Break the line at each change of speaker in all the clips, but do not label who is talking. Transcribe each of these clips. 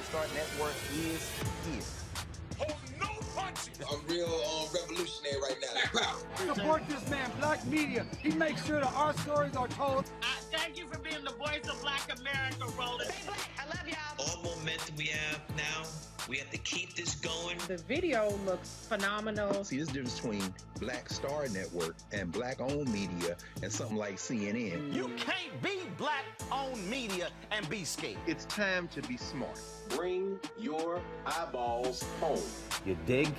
Start Network is here.
Oh, no punches!
I'm real revolutionary right now.
Support this man, Black Media. He makes sure that our stories are told.
Thank you for being the voice of Black America, Roland.
Stay black. I love y'all.
All momentum we have now, we have to keep this going.
The video looks phenomenal.
See, there's a difference between Black Star Network and Black-owned media and something like CNN.
You can't be Black-owned media and be scared.
It's time to be smart.
Bring your eyeballs home.
You dig?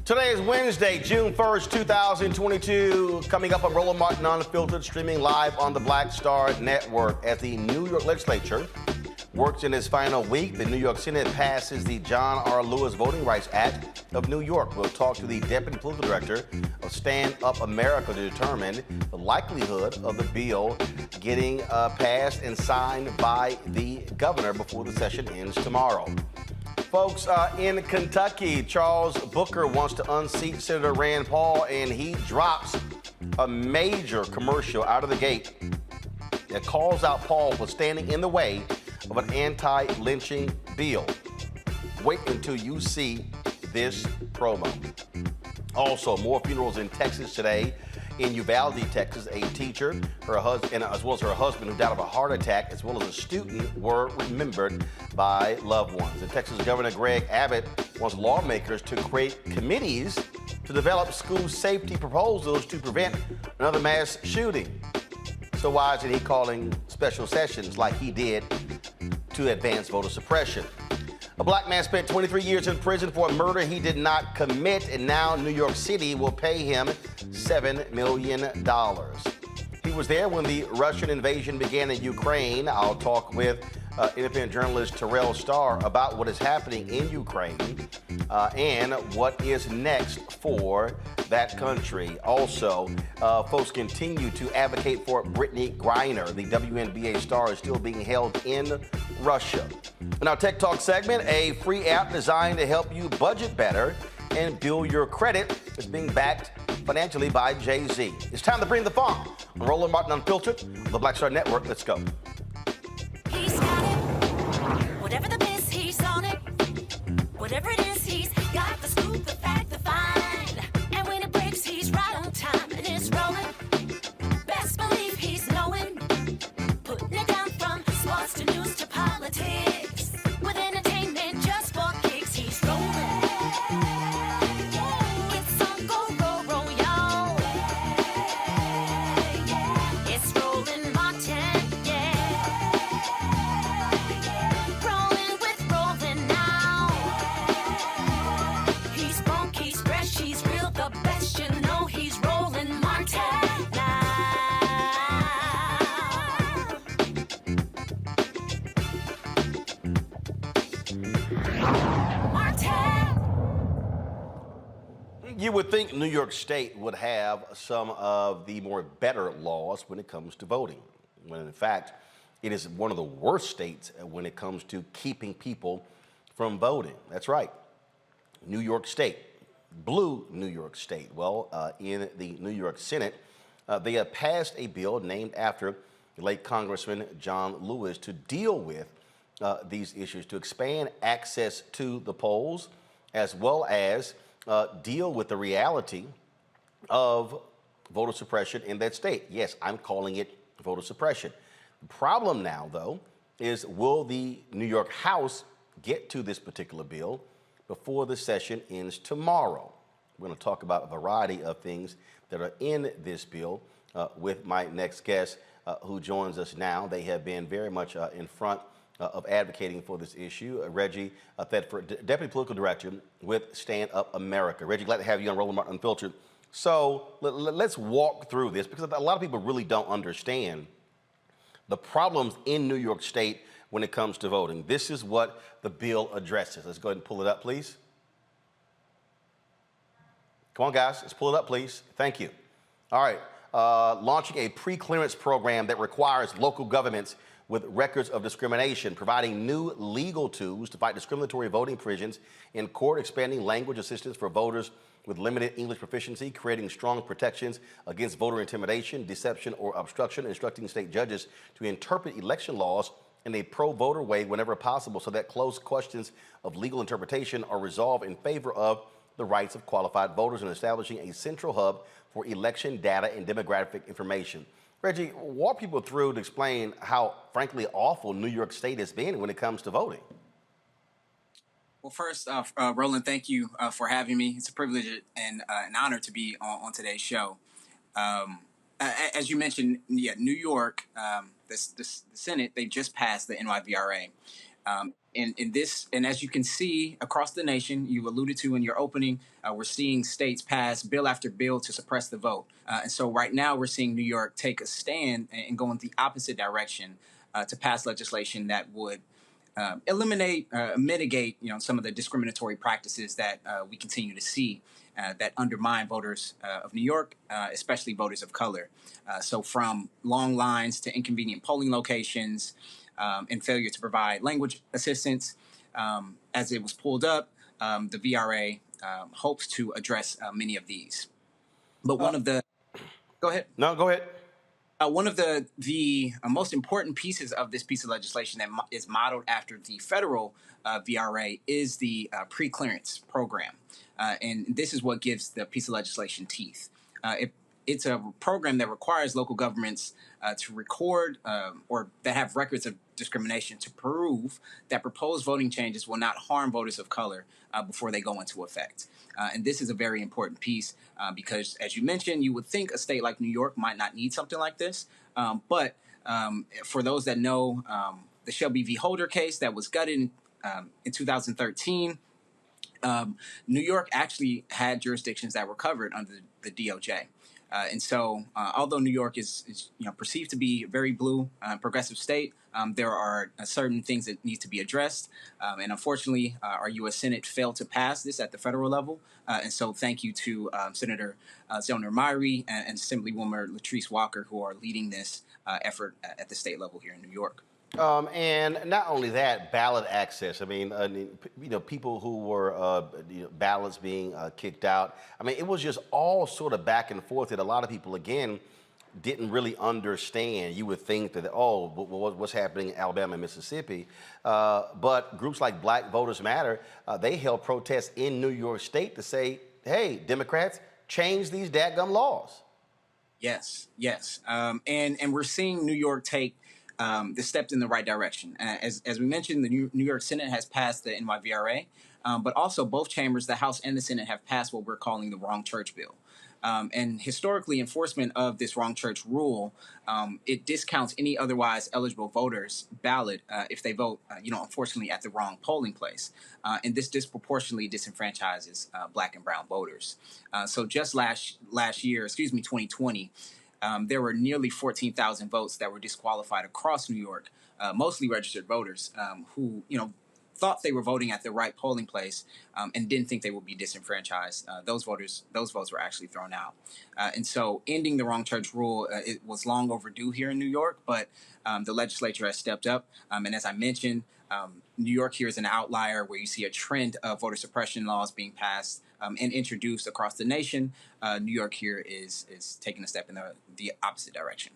Today is Wednesday, June 1st, 2022. Coming up on Roland Martin Unfiltered, streaming live on the Black Star Network. As the New York legislature works in its final week, the New York Senate passes the John R. Lewis Voting Rights Act of New York. We'll talk to the Deputy Political Director of Stand Up America to determine the likelihood of the bill getting passed and signed by the governor before the session ends tomorrow. Folks, in Kentucky, Charles Booker wants to unseat Senator Rand Paul, and he drops a major commercial out of the gate that calls out Paul for standing in the way of an anti-lynching bill. Wait until you see this promo. Also, more funerals in Texas today. In Uvalde, Texas, a teacher, her husband, as well as her husband, who died of a heart attack, as well as a student, were remembered by loved ones. And Texas Governor Greg Abbott wants lawmakers to create committees to develop school safety proposals to prevent another mass shooting. So why isn't he calling special sessions like he did to advance voter suppression? A black man spent 23 years in prison for a murder he did not commit, and now New York City will pay him $7 million. He was there when the Russian invasion began in Ukraine. I'll talk with independent journalist Terrell Starr about what is happening in Ukraine and what is next for that country. Also, folks continue to advocate for Brittany Griner. The WNBA star is still being held in Russia. In our Tech Talk segment, a free app designed to help you budget better and build your credit is being backed financially by Jay-Z. It's time to bring the funk on Roland Martin Unfiltered, the Black Star Network. Let's go.
He's got it. Whatever the miss, he's on it. Whatever it is, he's got the scoop, the fact, the find. And when it breaks, he's right on time and it's rolling. Best believe he's knowing. Putting it down from sports to news to politics. With entertainment just for kicks, he's rolling. It's on go, roll, y'all. It's Roland Martin, yeah. Rolling with Roland now. He's funk, he's fresh, he's real, the best, you know he's Roland Martin now.
You would think New York State would have some of the more better laws when it comes to voting, when in fact it is one of the worst states when it comes to keeping people from voting. That's right, New York State, blue New York State. Well, in the New York Senate, they have passed a bill named after the late Congressman John Lewis to deal with these issues, to expand access to the polls, as well as deal with the reality of voter suppression in that state. Yes, I'm calling it voter suppression. The problem now, though, is will the New York House get to this particular bill before the session ends tomorrow? We're going to talk about a variety of things that are in this bill with my next guest who joins us now. They have been very much in front of advocating for this issue. Reggie Thetford, Deputy Political Director with Stand Up America. Reggie, glad to have you on Roland Martin Unfiltered. So let's walk through this because a lot of people really don't understand the problems in New York State when it comes to voting. This is what the bill addresses. Let's go ahead and pull it up, please. Come on, guys, let's pull it up, please. Thank you. All right, launching a pre-clearance program that requires local governments with records of discrimination, providing new legal tools to fight discriminatory voting provisions in court, expanding language assistance for voters with limited English proficiency, creating strong protections against voter intimidation, deception, or obstruction, instructing state judges to interpret election laws in a pro-voter way whenever possible so that close questions of legal interpretation are resolved in favor of the rights of qualified voters, and establishing a central hub for election data and demographic information. Reggie, walk people through to explain how, frankly, awful New York State has been when it comes to voting.
Well, first, Roland, thank you for having me. It's a privilege and an honor to be on today's show. As you mentioned, yeah, New York, the Senate, they just passed the NYVRA. And as you can see across the nation, you alluded to in your opening, we're seeing states pass bill after bill to suppress the vote. And so right now we're seeing New York take a stand and go in the opposite direction to pass legislation that would eliminate, mitigate, some of the discriminatory practices that we continue to see that undermine voters of New York, especially voters of color. So from long lines to inconvenient polling locations, and failure to provide language assistance. As it was pulled up, the VRA hopes to address many of these. But one of the... Go ahead.
No, go ahead.
One of the most important pieces of this piece of legislation that is modeled after the federal VRA is the pre-clearance program. And this is what gives the piece of legislation teeth. It's a program that requires local governments to record or that have records of discrimination to prove that proposed voting changes will not harm voters of color before they go into effect. And this is a very important piece because, as you mentioned, you would think a state like New York might not need something like this. But for those that know, the Shelby v. Holder case that was gutted in 2013, New York actually had jurisdictions that were covered under the DOJ. And so, although New York is perceived to be a very blue, progressive state, there are certain things that need to be addressed. And unfortunately, our U.S. Senate failed to pass this at the federal level. And so, thank you to Senator Zellner Myrie and Assemblywoman Latrice Walker, who are leading this effort at the state level here in New York.
And not only that, ballot access. I mean, people who were ballots being kicked out. I mean, it was just all sort of back and forth that a lot of people, again, didn't really understand. You would think that, what's happening in Alabama and Mississippi? But groups like Black Voters Matter, they held protests in New York State to say, hey, Democrats, change these dadgum laws.
Yes. And we're seeing New York take the steps in the right direction. As we mentioned, the New York Senate has passed the NYVRA, but also both chambers, the House and the Senate, have passed what we're calling the Wrong Church Bill. And historically, enforcement of this wrong church rule, it discounts any otherwise eligible voters' ballot if they vote, unfortunately, at the wrong polling place. And this disproportionately disenfranchises Black and brown voters. So just last year, 2020, there were nearly 14,000 votes that were disqualified across New York, mostly registered voters who, thought they were voting at the right polling place and didn't think they would be disenfranchised. Those votes were actually thrown out. And so ending the wrong church rule, it was long overdue here in New York, but the legislature has stepped up. And as I mentioned, New York here is an outlier where you see a trend of voter suppression laws being passed and introduced across the nation. New York here is taking a step in the opposite direction.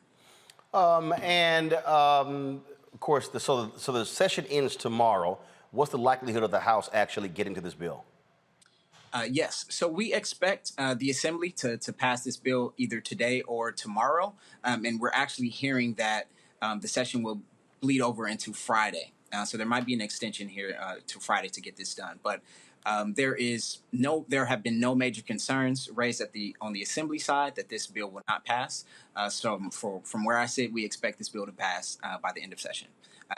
Of course, so the session ends tomorrow. What's the likelihood of the House actually getting to this bill?
Yes. So we expect the Assembly to pass this bill either today or tomorrow. And we're actually hearing that the session will bleed over into Friday. So there might be an extension here to Friday to get this done. But there have been no major concerns raised on the Assembly side that this bill will not pass. So from where I sit, we expect this bill to pass by the end of session.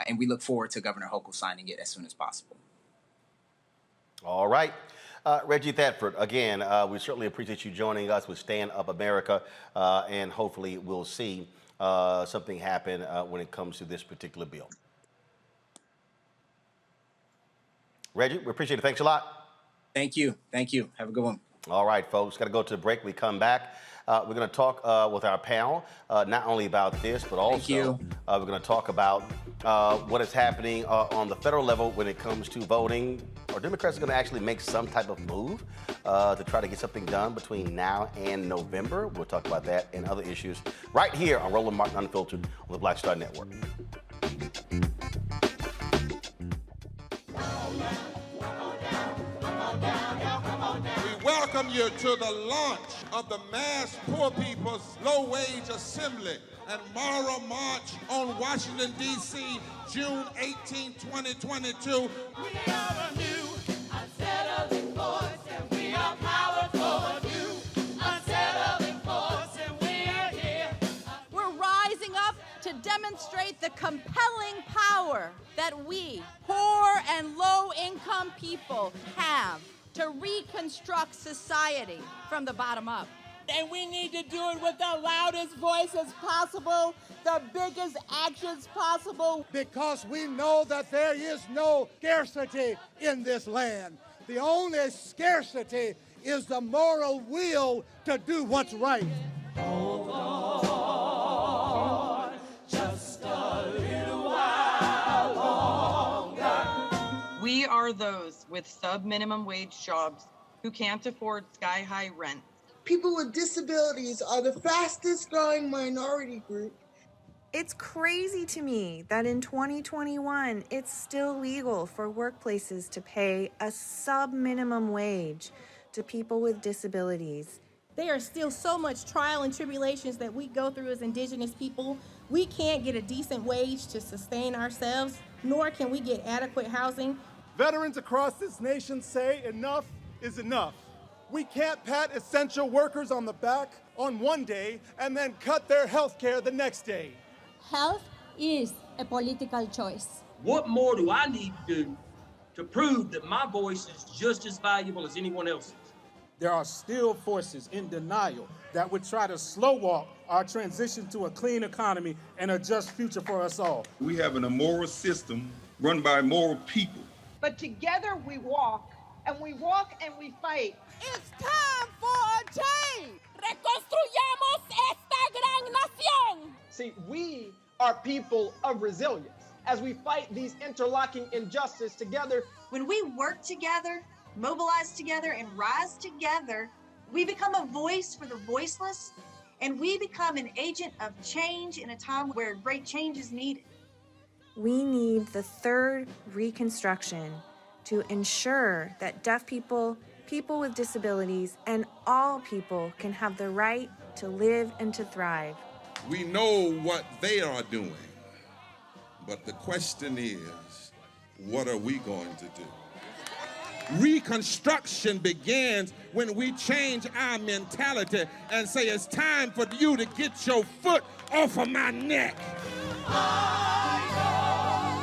And we look forward to Governor Hochul signing it as soon as possible.
All right. Reggie Thetford, again, we certainly appreciate you joining us with Stand Up America, and hopefully we'll see something happen when it comes to this particular bill. Reggie, we appreciate it. Thanks a lot.
Thank you. Have a good one.
All right, folks, got to go to the break. We come back. We're going to talk with our panel, not only about this, but also we're going to talk about what is happening on the federal level when it comes to voting. Are Democrats going to actually make some type of move to try to get something done between now and November? We'll talk about that and other issues right here on Roland Martin Unfiltered on the Black Star Network.
Welcome you to the launch of the Mass Poor People's Low Wage Assembly and Moral March on Washington, D.C., June 18, 2022.
We are a new, unsettling force, and we are powerful. New, unsettling force, and we are here.
We're rising up to demonstrate the compelling power that we, poor and low-income people, have to reconstruct society from the bottom up.
And we need to do it with the loudest voices possible, the biggest actions possible.
Because we know that there is no scarcity in this land. The only scarcity is the moral will to do what's right.
Hold on, just a little while longer.
We are those with sub-minimum wage jobs who can't afford sky-high rent. people with disabilities are the fastest growing minority group.
It's crazy to me that in 2021, it's still legal for workplaces to pay a sub-minimum wage to people with disabilities.
There are still so much trial and tribulations that we go through as Indigenous people. We can't get a decent wage to sustain ourselves, nor can we get adequate housing.
Veterans across this nation say enough is enough. We can't pat essential workers on the back on one day and then cut their health care the next day.
Health is a political choice.
What more do I need to do to prove that my voice is just as valuable as anyone else's?
There are still forces in denial that would try to slow walk our transition to a clean economy and a just future for us all.
We have an immoral system run by immoral people.
But together we walk and we fight.
It's time for a change. Reconstruyamos esta gran nación.
See, we are people of resilience as we fight these interlocking injustices together.
When we work together, mobilize together, and rise together, we become a voice for the voiceless, and we become an agent of change in a time where great change is needed.
We need the third Reconstruction to ensure that deaf people, people with disabilities, and all people can have the right to live and to thrive.
We know what they are doing, but the question is, what are we going to do? Reconstruction begins when we change our mentality and say it's time for you to get your foot off of my neck.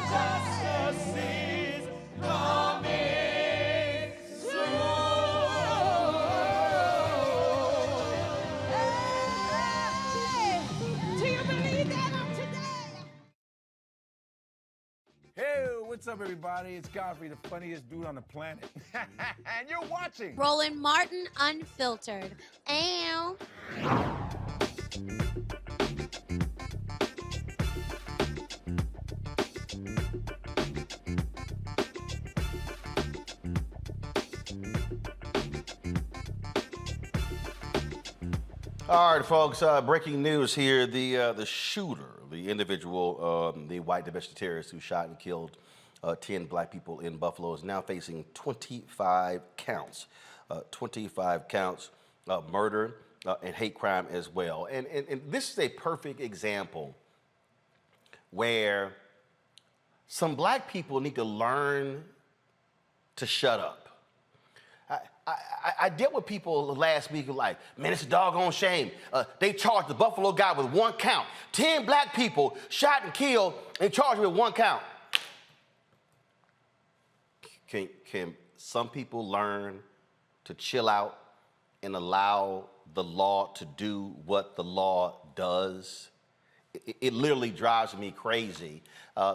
Justice is coming soon.
Hey, do you believe that on today?
Hey, what's up, everybody? It's Godfrey, the funniest dude on the planet. And you're watching
Roland Martin Unfiltered. Ow.
All right, folks, breaking news here. The shooter, the individual, the white domestic terrorist who shot and killed 10 black people in Buffalo is now facing 25 counts. 25 counts of murder and hate crime as well. And this is a perfect example where some black people need to learn to shut up. I dealt with people last week who were like, man, it's a doggone shame. They charged the Buffalo guy with 1 count. 10 black people shot and killed and charged with 1 count. Can some people learn to chill out and allow the law to do what the law does? It literally drives me crazy.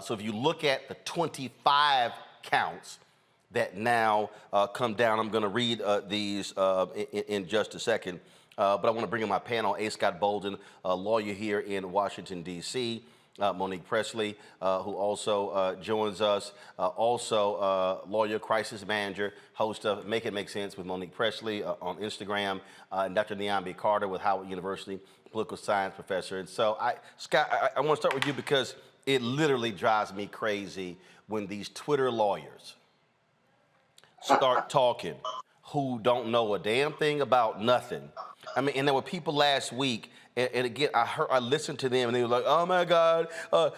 So if you look at the 25 counts that now come down, I'm going to read these in just a second. But I want to bring in my panel, A. Scott Bolden, a lawyer here in Washington, D.C., Monique Presley, who also joins us, also lawyer, crisis manager, host of Make It Make Sense with Monique Presley on Instagram, and Dr. Niambi Carter with Howard University, political science professor. And so, Scott, I want to start with you because it literally drives me crazy when these Twitter lawyers start talking who don't know a damn thing about nothing. I mean, and there were people last week, and again, I listened to them, and they were like, oh my God,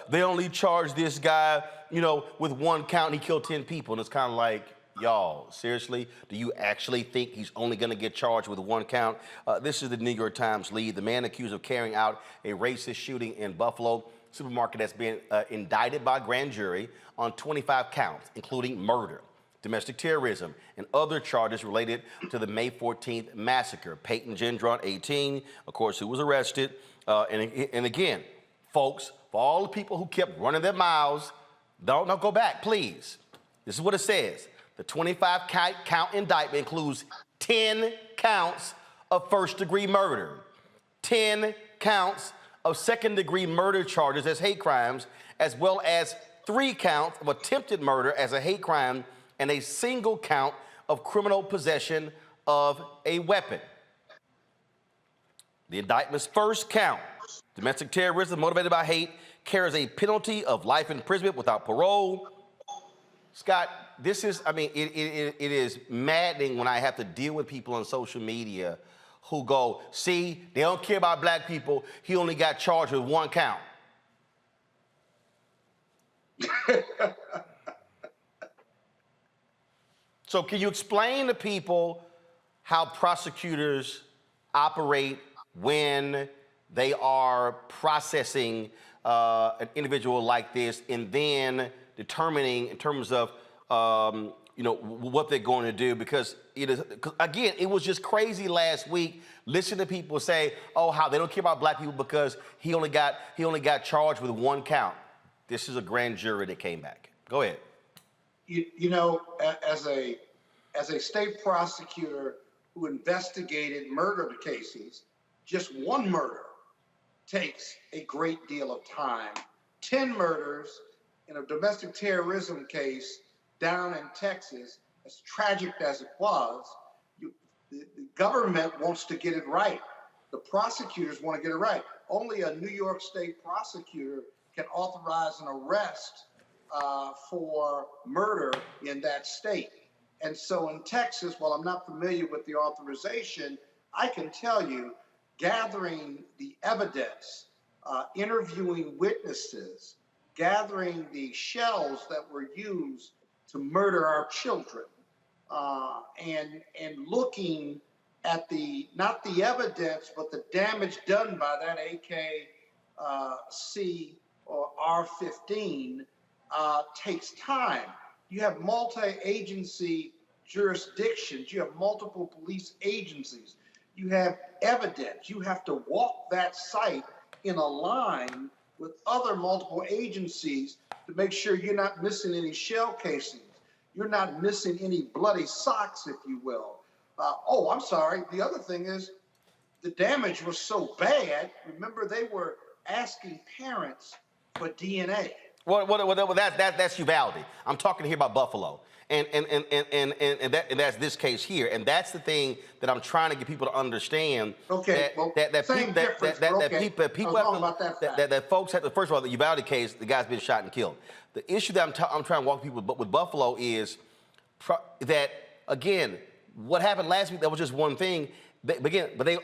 they only charged this guy, with 1 count, and he killed 10 people. And it's kind of like, y'all, seriously, do you actually think he's only gonna get charged with 1 count? This is the New York Times lead. The man accused of carrying out a racist shooting in Buffalo supermarket has been indicted by grand jury on 25 counts, including murder, domestic terrorism, and other charges related to the May 14th massacre. Peyton Gendron, 18, of course, who was arrested. And again, folks, for all the people who kept running their mouths, don't go back, please. This is what it says. The 25 count indictment includes 10 counts of first-degree murder, 10 counts of second-degree murder charges as hate crimes, as well as 3 counts of attempted murder as a hate crime, and a single count of criminal possession of a weapon. The indictment's first count, domestic terrorism motivated by hate, carries a penalty of life imprisonment without parole. Scott, this is, I mean, it is maddening when I have to deal with people on social media who go, see, they don't care about black people. He only got charged with one count. So can you explain to people how prosecutors operate when they are processing an individual like this and then determining in terms of what they're going to do? Because it is, again, it was just crazy last week. Listen to people say, oh, how they don't care about black people because he only got charged with one count. This is a grand jury that came back. Go ahead.
You know, as a state prosecutor who investigated murder cases, just one murder takes a great deal of time. 10 murders in a domestic terrorism case down in Texas, as tragic as it was, the government wants to get it right. The prosecutors want to get it right. Only a New York State prosecutor can authorize an arrest for murder in that state. And so in Texas, while I'm not familiar with the authorization, I can tell you, gathering the evidence, interviewing witnesses, gathering the shells that were used to murder our children, and looking at not the evidence, but the damage done by that AK-C or R-15 takes time. You have multi-agency jurisdictions. You have multiple police agencies. You have evidence. You have to walk that site in a line with other multiple agencies to make sure you're not missing any shell casings. You're not missing any bloody socks, if you will. Oh, I'm sorry. The other thing is the damage was so bad. Remember, they were asking parents for DNA.
Well, that's Uvalde. I'm talking here about Buffalo, and that's this case here, and that's the thing that I'm trying to get people to understand.
Okay,
that folks have to. First of all, the Uvalde case, the guy's been shot and killed. The issue that I'm trying to walk people with Buffalo is that, again, what happened last week, that was just one thing. But they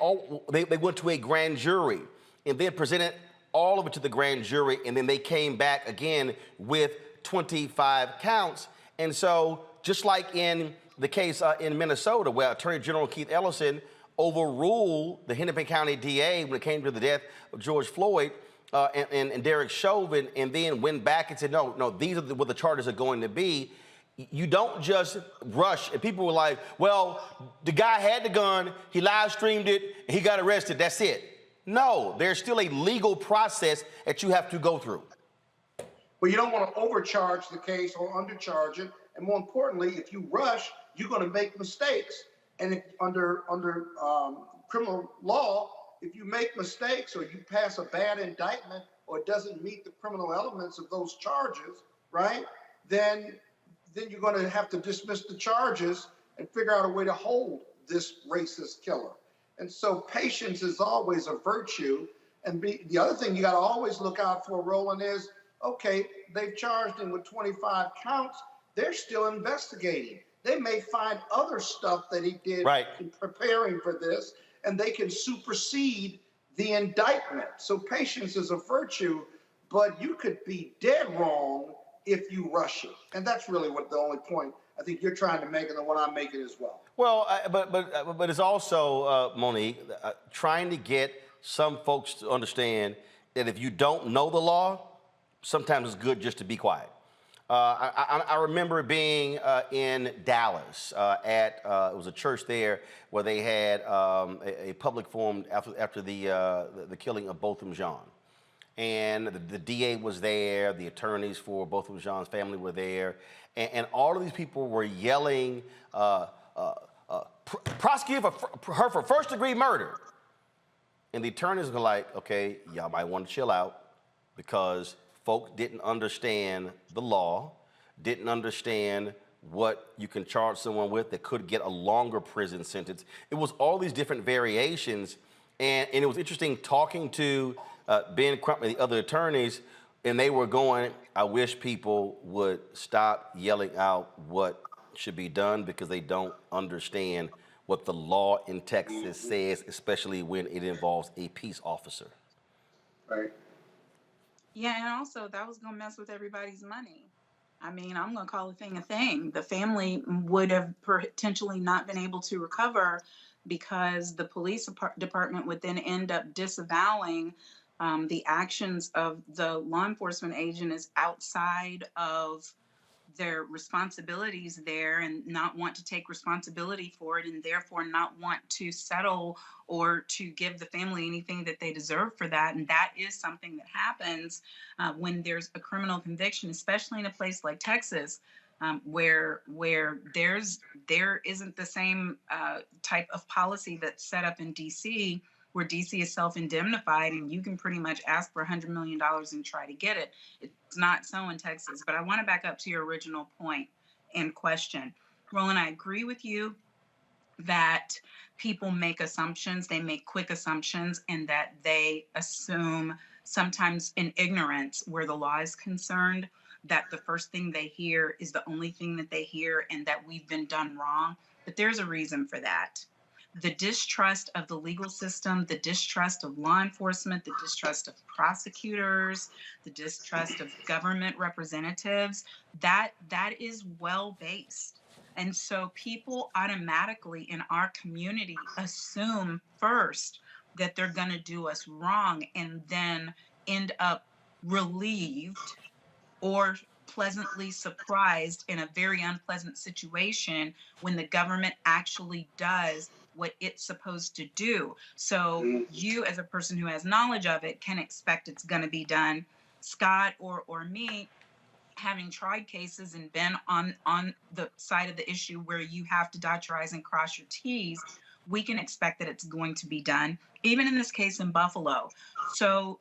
went to a grand jury and then presented all of it to the grand jury, and then they came back again with 25 counts. And so, just like in the case in Minnesota, where Attorney General Keith Ellison overruled the Hennepin County DA when it came to the death of George Floyd and Derek Chauvin, and then went back and said, no, these are what the charges are going to be. You don't just rush. And people were like, well, the guy had the gun, he live streamed it, and he got arrested, that's it. No, there's still a legal process that you have to go through.
Well, you don't want to overcharge the case or undercharge it. And more importantly, if you rush, you're going to make mistakes. And if under criminal law, if you make mistakes or you pass a bad indictment or it doesn't meet the criminal elements of those charges, right, then you're going to have to dismiss the charges and figure out a way to hold this racist killer. And so patience is always a virtue. And the other thing you got to always look out for, Roland, is, okay, they've charged him with 25 counts. They're still investigating. They may find other stuff that he did in preparing for this, and they can supersede the indictment. So patience is a virtue, but you could be dead wrong if you rush it. And that's really what the only point I think you're trying to make and the one I'm making as well.
Well, but it's also, Monique, trying to get some folks to understand that if you don't know the law, sometimes it's good just to be quiet. I remember being in Dallas it was a church there where they had a public forum after the killing of Botham Jean. And the DA was there, the attorneys for Botham Jean's family were there, and all of these people were yelling, prosecute her for first-degree murder. And the attorneys were like, okay, y'all might want to chill out, because folks didn't understand the law, didn't understand what you can charge someone with that could get a longer prison sentence. It was all these different variations, And it was interesting talking to Ben Crump and the other attorneys, and they were going, I wish people would stop yelling out what should be done because they don't understand what the law in Texas says, especially when it involves a peace officer.
Right.
Yeah, and also that was going to mess with everybody's money. I mean, I'm going to call a thing a thing. The family would have potentially not been able to recover because the police department would then end up disavowing the actions of the law enforcement agent is outside of their responsibilities there and not want to take responsibility for it and therefore not want to settle or to give the family anything that they deserve for that. And that is something that happens when there's a criminal conviction, especially in a place like Texas, where there isn't the same type of policy that's set up in DC, where DC is self-indemnified and you can pretty much ask for $100 million and try to get it. It's not so in Texas. But I want to back up to your original point and question. Roland, I agree with you that people make assumptions, they make quick assumptions, and that they assume, sometimes in ignorance where the law is concerned, that the first thing they hear is the only thing that they hear and that we've been done wrong. But there's a reason for that. The distrust of the legal system, the distrust of law enforcement, the distrust of prosecutors, the distrust of government representatives, that is well-based. And so people automatically in our community assume first that they're going to do us wrong and then end up relieved or pleasantly surprised in a very unpleasant situation when the government actually does what it's supposed to do. So you, as a person who has knowledge of it, can expect it's going to be done. Scott or me, having tried cases and been on the side of the issue where you have to dot your I's and cross your T's, we can expect that it's going to be done, even in this case in Buffalo. So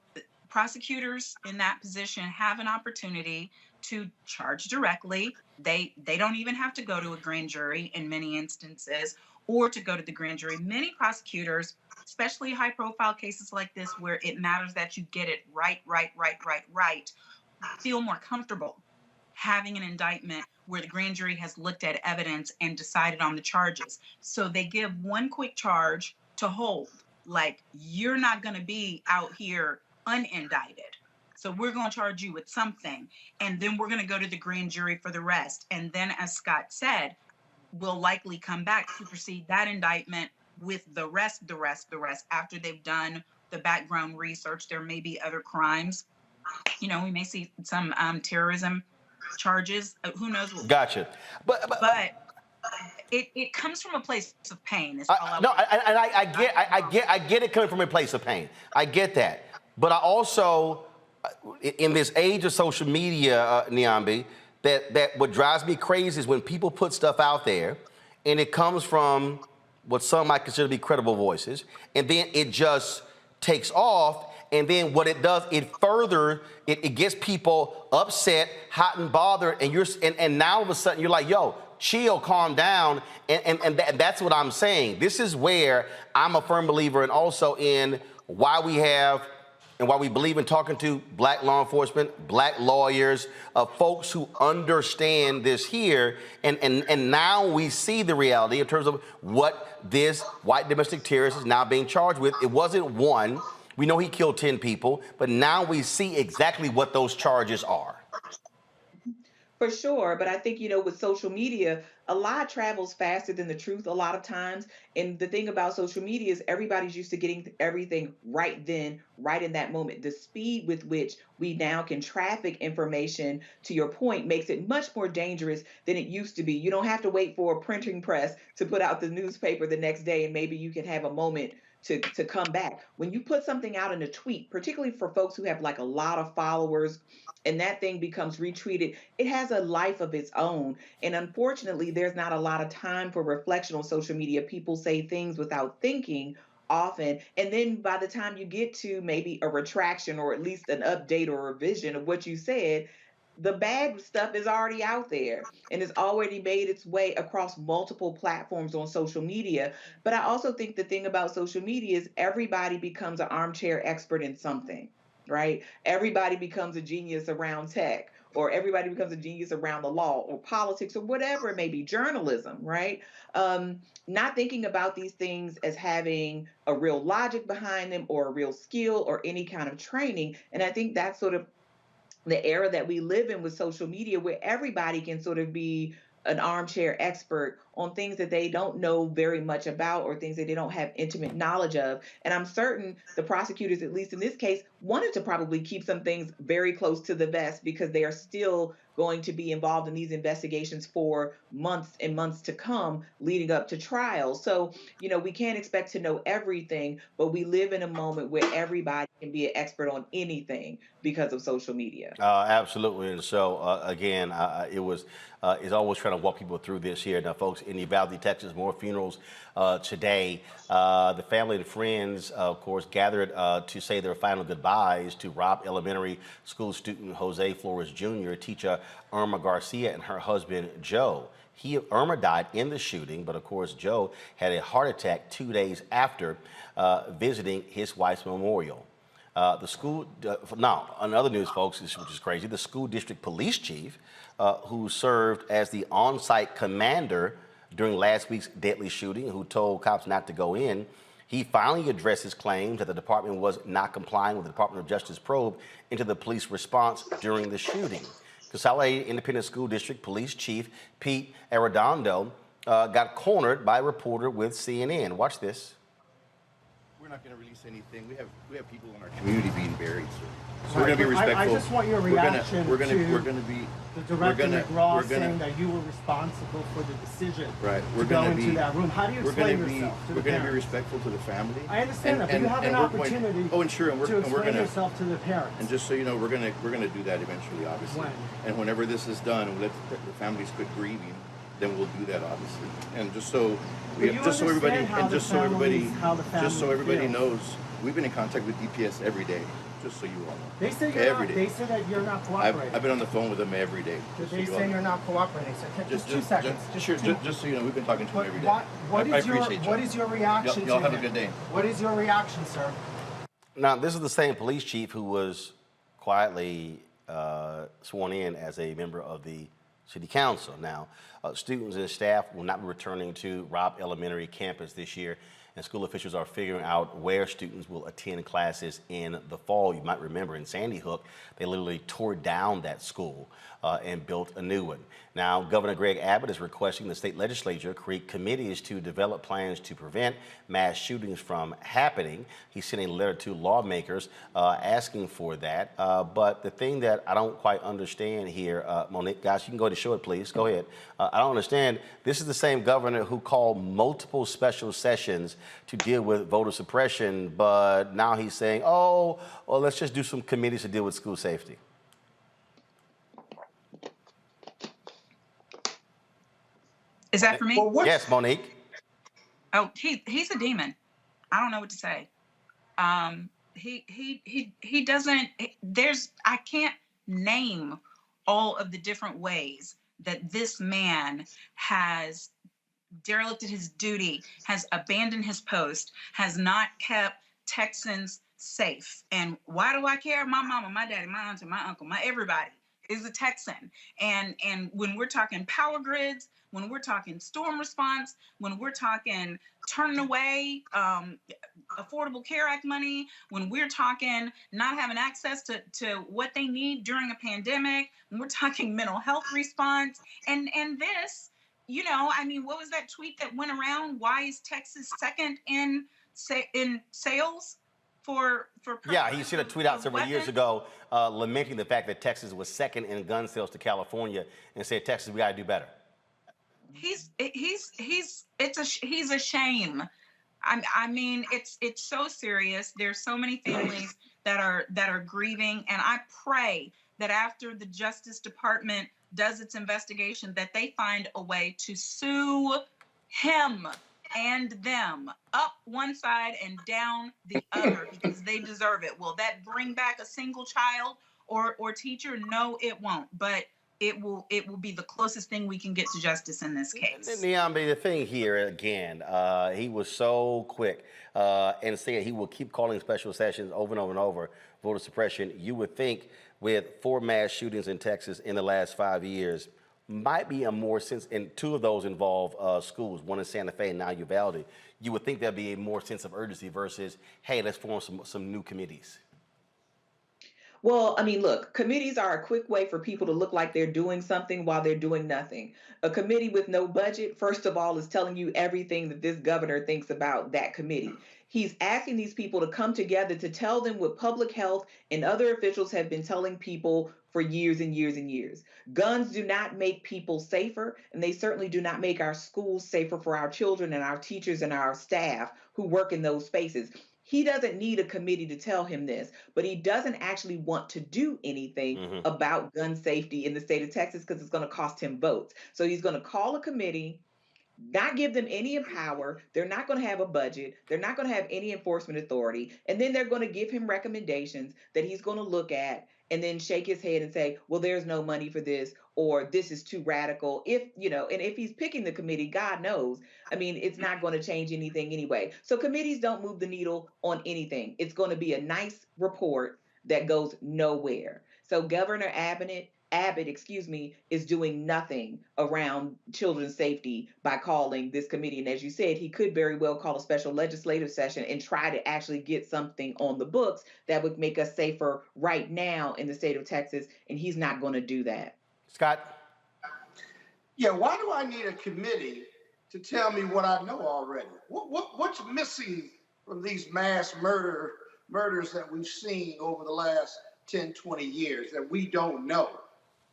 prosecutors in that position have an opportunity to charge directly. They don't even have to go to a grand jury in many instances or to go to the grand jury. Many prosecutors, especially high profile cases like this where it matters that you get it right, feel more comfortable having an indictment where the grand jury has looked at evidence and decided on the charges. So they give one quick charge to hold, like, you're not going to be out here unindicted. So we're going to charge you with something, and then we're going to go to the grand jury for the rest. And then, as Scott said, we'll likely come back to proceed that indictment with the rest, after they've done the background research. There may be other crimes. You know, we may see some terrorism charges. Who knows what?
Gotcha. But
it comes from a place of pain.
I get it coming from a place of pain. I get that. But I also, in this age of social media, Niambi, that what drives me crazy is when people put stuff out there and it comes from what some might consider to be credible voices, and then it just takes off. And then what it does, it gets people upset, hot and bothered, and now all of a sudden you're like, yo, chill, calm down, and that's what I'm saying. This is where I'm a firm believer, and also in why we have and why we believe in talking to black law enforcement, black lawyers, folks who understand this here, and now we see the reality in terms of what this white domestic terrorist is now being charged with. It wasn't one. We know he killed 10 people, but now we see exactly what those charges are.
For sure. But I think, with social media, a lie travels faster than the truth a lot of times. And the thing about social media is everybody's used to getting everything right then, right in that moment. The speed with which we now can traffic information, to your point, makes it much more dangerous than it used to be. You don't have to wait for a printing press to put out the newspaper the next day, and maybe you can have a moment to come back. When you put something out in a tweet, particularly for folks who have like a lot of followers, and that thing becomes retweeted, it has a life of its own. And unfortunately, there's not a lot of time for reflection on social media. People say things without thinking often. And then by the time you get to maybe a retraction or at least an update or a revision of what you said, the bad stuff is already out there and it's already made its way across multiple platforms on social media. But I also think the thing about social media is everybody becomes an armchair expert in something, right? Everybody becomes a genius around tech, or everybody becomes a genius around the law or politics or whatever it may be, journalism, right? Not thinking about these things as having a real logic behind them or a real skill or any kind of training. And I think that's sort of the era that we live in with social media, where everybody can sort of be an armchair expert on things that they don't know very much about or things that they don't have intimate knowledge of. And I'm certain the prosecutors, at least in this case, wanted to probably keep some things very close to the vest because they are still going to be involved in these investigations for months and months to come leading up to trial. So, we can't expect to know everything, but we live in a moment where everybody can be an expert on anything because of social media.
Absolutely. And so, again, it's always trying to walk people through this here. Now, folks, in Uvalde, Texas, more funerals today. The family and friends, of course, gathered to say their final goodbyes to Robb Elementary School student Jose Flores Jr., teacher Irma Garcia, and her husband, Joe. Irma died in the shooting, but of course, Joe had a heart attack 2 days after visiting his wife's memorial. The school, now, on other news, folks, which is crazy, the school district police chief, who served as the on-site commander during last week's deadly shooting, who told cops not to go in, he finally addressed his claims that the department was not complying with the Department of Justice probe into the police response during the shooting. Consolidated Independent School District Police Chief Pete Arredondo got cornered by a reporter with CNN. Watch this.
We're not going to release anything. We have people in our community being buried, so we're going to be respectful.
I just want your reaction
we're going to be
the director McGraw saying that you were responsible for the decision to go into that room. How do you explain yourself to the parents?
We're going to be respectful to the family.
I understand that, but you have an opportunity to explain yourself to the parents.
And just so you know, we're going to do that eventually, obviously.
When?
And whenever this is done, and let the families quit grieving, then we'll do that, obviously. And just so everybody knows, we've been in contact with DPS every day. Just so you all know.
They say that you're not cooperating.
I've been on the phone with them every day.
They say you're not cooperating. So just 2 seconds.
Just so you know, we've been talking to them every day.
What is your reaction?
Y'all have a good day.
What is your reaction, sir?
Now, this is the same police chief who was quietly sworn in as a member of the city council. Now, students and staff will not be returning to Robb Elementary campus this year, and school officials are figuring out where students will attend classes in the fall. You might remember in Sandy Hook, they literally tore down that school and built a new one. Now, Governor Greg Abbott is requesting the state legislature create committees to develop plans to prevent mass shootings from happening. He sent a letter to lawmakers asking for that. But the thing that I don't quite understand here, Monique, guys, you can go ahead and show it, please. Go ahead. I don't understand. This is the same governor who called multiple special sessions to deal with voter suppression, but now he's saying, oh, well, let's just do some committees to deal with school safety.
Is that for me?
Yes, Monique.
Oh, he's a demon. I don't know what to say. He doesn't. I can't name all of the different ways that this man has derelicted his duty, has abandoned his post, has not kept Texans safe. And why do I care? My mama, my daddy, my auntie, my uncle, my everybody is a Texan. And when we're talking power grids, when we're talking storm response, when we're talking turning away Affordable Care Act money, when we're talking not having access to what they need during a pandemic, when we're talking mental health response, and this, I mean, what was that tweet that went around? Why is Texas second in sales for
yeah, he sent a tweet out several years ago lamenting the fact that Texas was second in gun sales to California and said, Texas, we got to do better.
He's a shame. I mean, it's so serious. There's so many families that are grieving, and I pray that after the Justice Department does its investigation, that they find a way to sue him and them up one side and down the other, because they deserve it. Will that bring back a single child or teacher, no, it won't. But it will be the closest thing we can get to justice in this case.
Niambi, the thing here again, he was so quick and saying he will keep calling special sessions over and over and over, voter suppression. You would think with 4 mass shootings in Texas in the last 5 years, might be a more sense, and 2 of those involve schools, one in Santa Fe and now Uvalde. You would think there'd be a more sense of urgency versus, hey, let's form some new committees.
Well, I mean, look, committees are a quick way for people to look like they're doing something while they're doing nothing. A committee with no budget, first of all, is telling you everything that this governor thinks about that committee. He's asking these people to come together to tell them what public health and other officials have been telling people for years and years and years. Guns do not make people safer, and they certainly do not make our schools safer for our children and our teachers and our staff who work in those spaces. He doesn't need a committee to tell him this, but he doesn't actually want to do anything about gun safety in the state of Texas because it's going to cost him votes. So he's going to call a committee, not give them any power. They're not going to have a budget. They're not going to have any enforcement authority. And then they're going to give him recommendations that he's going to look at and then shake his head and say, well, there's no money for this, or this is too radical. If, and if he's picking the committee, God knows, I mean, it's not going to change anything anyway. So committees don't move the needle on anything. It's going to be a nice report that goes nowhere. So Governor Abbott, is doing nothing around children's safety by calling this committee. And as you said, he could very well call a special legislative session and try to actually get something on the books that would make us safer right now in the state of Texas. And he's not going to do that.
Scott?
Yeah, why do I need a committee to tell me what I know already? What's missing from these mass murders that we've seen over the last 10, 20 years that we don't know?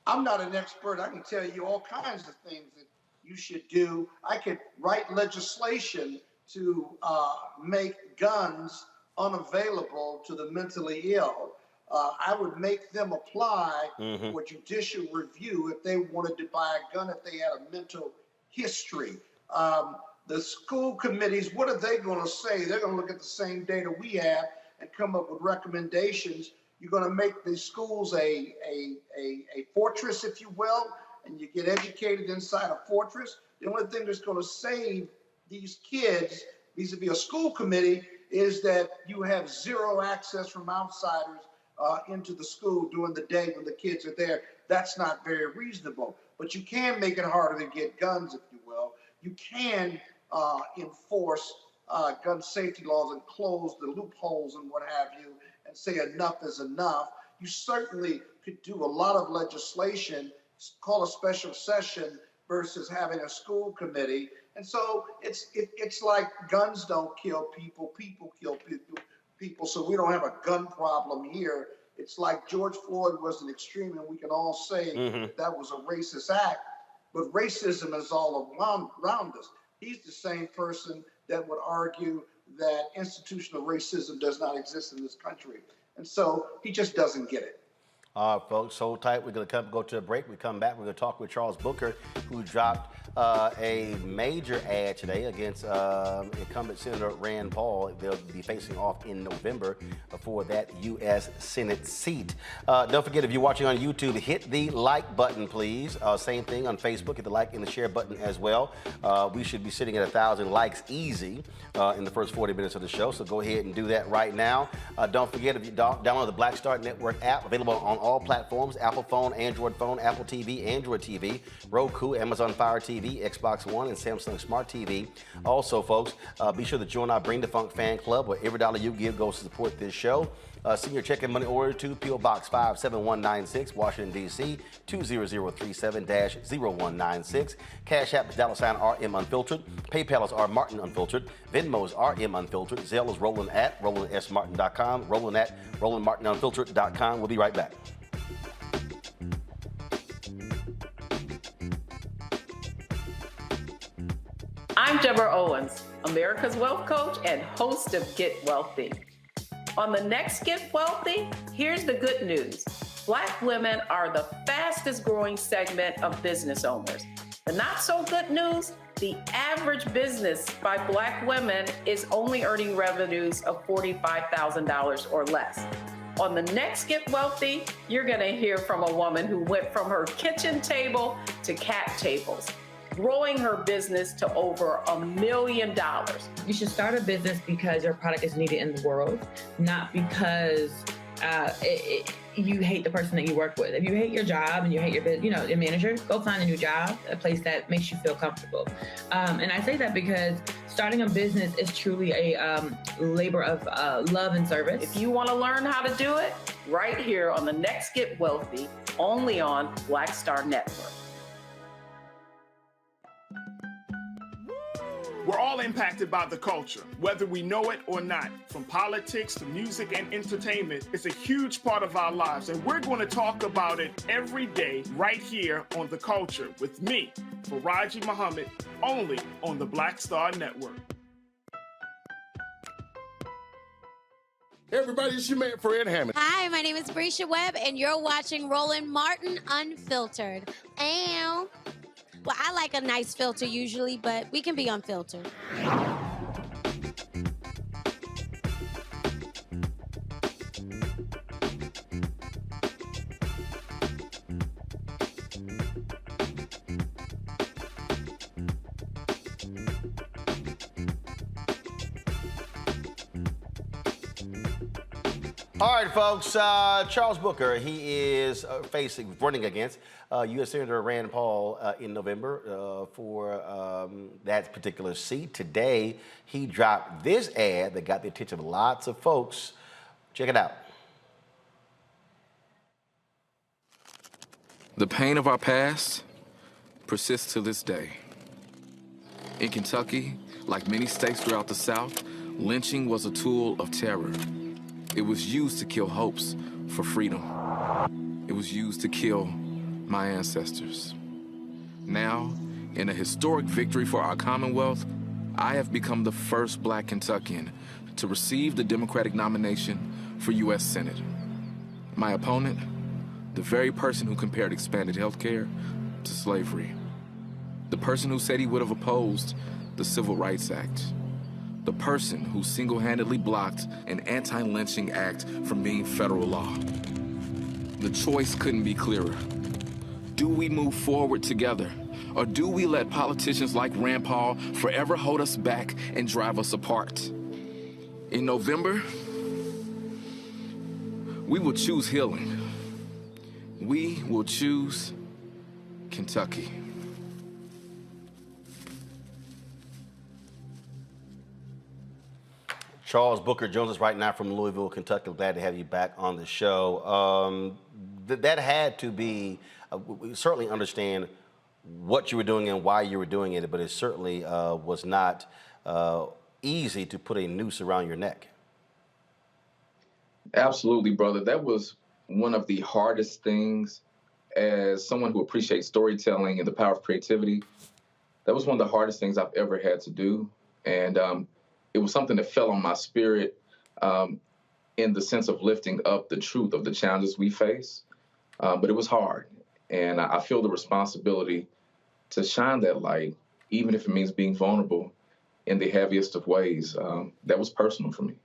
I'm not an expert. I can tell you all kinds of things that you should do. I could write legislation to make guns unavailable to the mentally ill. I would make them apply for judicial review if they wanted to buy a gun, if they had a mental history. The school committees, what are they going to say? They're going to look at the same data we have and come up with recommendations. You're going to make the schools a fortress, if you will, and you get educated inside a fortress. The only thing that's going to save these kids vis-a-vis a school committee is that you have zero access from outsiders into the school during the day when the kids are there. That's not very reasonable. But you can make it harder to get guns, if you will. You can enforce gun safety laws and close the loopholes and what have you, and say enough is enough. You certainly could do a lot of legislation, call a special session versus having a school committee. And so it's like guns don't kill people, people kill people. So we don't have a gun problem here. It's like George Floyd was an extreme, and we can all say that was a racist act, but racism is all around us. He's the same person that would argue that institutional racism does not exist in this country. And so he just doesn't get it.
All right, folks, hold tight. We're going to go to a break. We come back. We're going to talk with Charles Booker, who dropped a major ad today against incumbent Senator Rand Paul. They'll be facing off in November for that U.S. Senate seat. Don't forget, if you're watching on YouTube, hit the like button, please. Same thing on Facebook. Hit the like and the share button as well. We should be sitting at 1,000 likes easy in the first 40 minutes of the show, so go ahead and do that right now. Don't forget, if you download the Black Star Network app, available on all platforms: Apple phone, Android phone, Apple TV, Android TV, Roku, Amazon Fire TV, Xbox One, and Samsung Smart TV. Also, folks, be sure to join our Bring the Funk fan club, where every dollar you give goes to support this show. Send your check and money order to P.O. Box 57196, Washington, D.C. 20037-0196. Cash App is $RM Unfiltered. PayPal is R Martin Unfiltered. Venmo is RM Unfiltered. Zelle is Roland at RolandSMartin.com. Roland at RolandMartinUnfiltered.com. We'll be right back.
I'm Deborah Owens, America's Wealth Coach and host of Get Wealthy. On the next Get Wealthy, here's the good news. Black women are the fastest growing segment of business owners. The not so good news, the average business by Black women is only earning revenues of $45,000 or less. On the next Get Wealthy, you're going to hear from a woman who went from her kitchen table to cap tables, growing her business to over $1 million.
You should start a business because your product is needed in the world, not because you hate the person that you work with. If you hate your job and you hate your manager, go find a new job, a place that makes you feel comfortable. And I say that because starting a business is truly a labor of love and service.
If you want to learn how to do it, right here on the next Get Wealthy, only on Black Star Network.
We're all impacted by the culture, whether we know it or not. From politics to music and entertainment, it's a huge part of our lives, and we're going to talk about it every day right here on The Culture with me, Faraji Muhammad, only on the Black Star Network.
Hey everybody, it's your man Fred Hammond.
Hi, my name is Brescia Webb, and you're watching Roland Martin Unfiltered. Ow. Well, I like a nice filter usually, but we can be unfiltered.
All right, folks. Charles Booker, he is running against U.S. Senator Rand Paul in November for that particular seat. Today, he dropped this ad that got the attention of lots of folks. Check it out.
The pain of our past persists to this day. In Kentucky, like many states throughout the South, lynching was a tool of terror. It was used to kill hopes for freedom. It was used to kill my ancestors. Now, in a historic victory for our Commonwealth, I have become the first Black Kentuckian to receive the Democratic nomination for U.S. Senate. My opponent, the very person who compared expanded health care to slavery. The person who said he would have opposed the Civil Rights Act. The person who single-handedly blocked an anti-lynching act from being federal law. The choice couldn't be clearer. Do we move forward together, or do we let politicians like Rand Paul forever hold us back and drive us apart? In November, we will choose healing. We will choose Kentucky.
Charles Booker joins us right now from Louisville, Kentucky. Glad to have you back on the show. That had to be, we certainly understand what you were doing and why you were doing it, but it certainly was not easy to put a noose around your neck.
Absolutely, brother. That was one of the hardest things as someone who appreciates storytelling and the power of creativity. That was one of the hardest things I've ever had to do. And it was something that fell on my spirit in the sense of lifting up the truth of the challenges we face. But it was hard. And I feel the responsibility to shine that light, even if it means being vulnerable in the heaviest of ways. That was personal for me.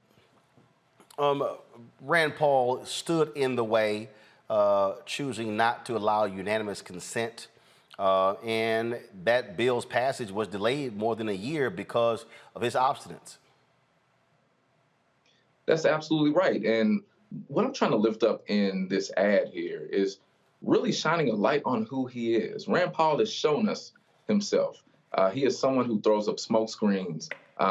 Rand Paul stood in the way, choosing not to allow unanimous consent. And that bill's passage was delayed more than a year because of his obstinance.
That's absolutely right. And what I'm trying to lift up in this ad here is really shining a light on who he is. Rand Paul has shown us himself. He is someone who throws up smoke screens.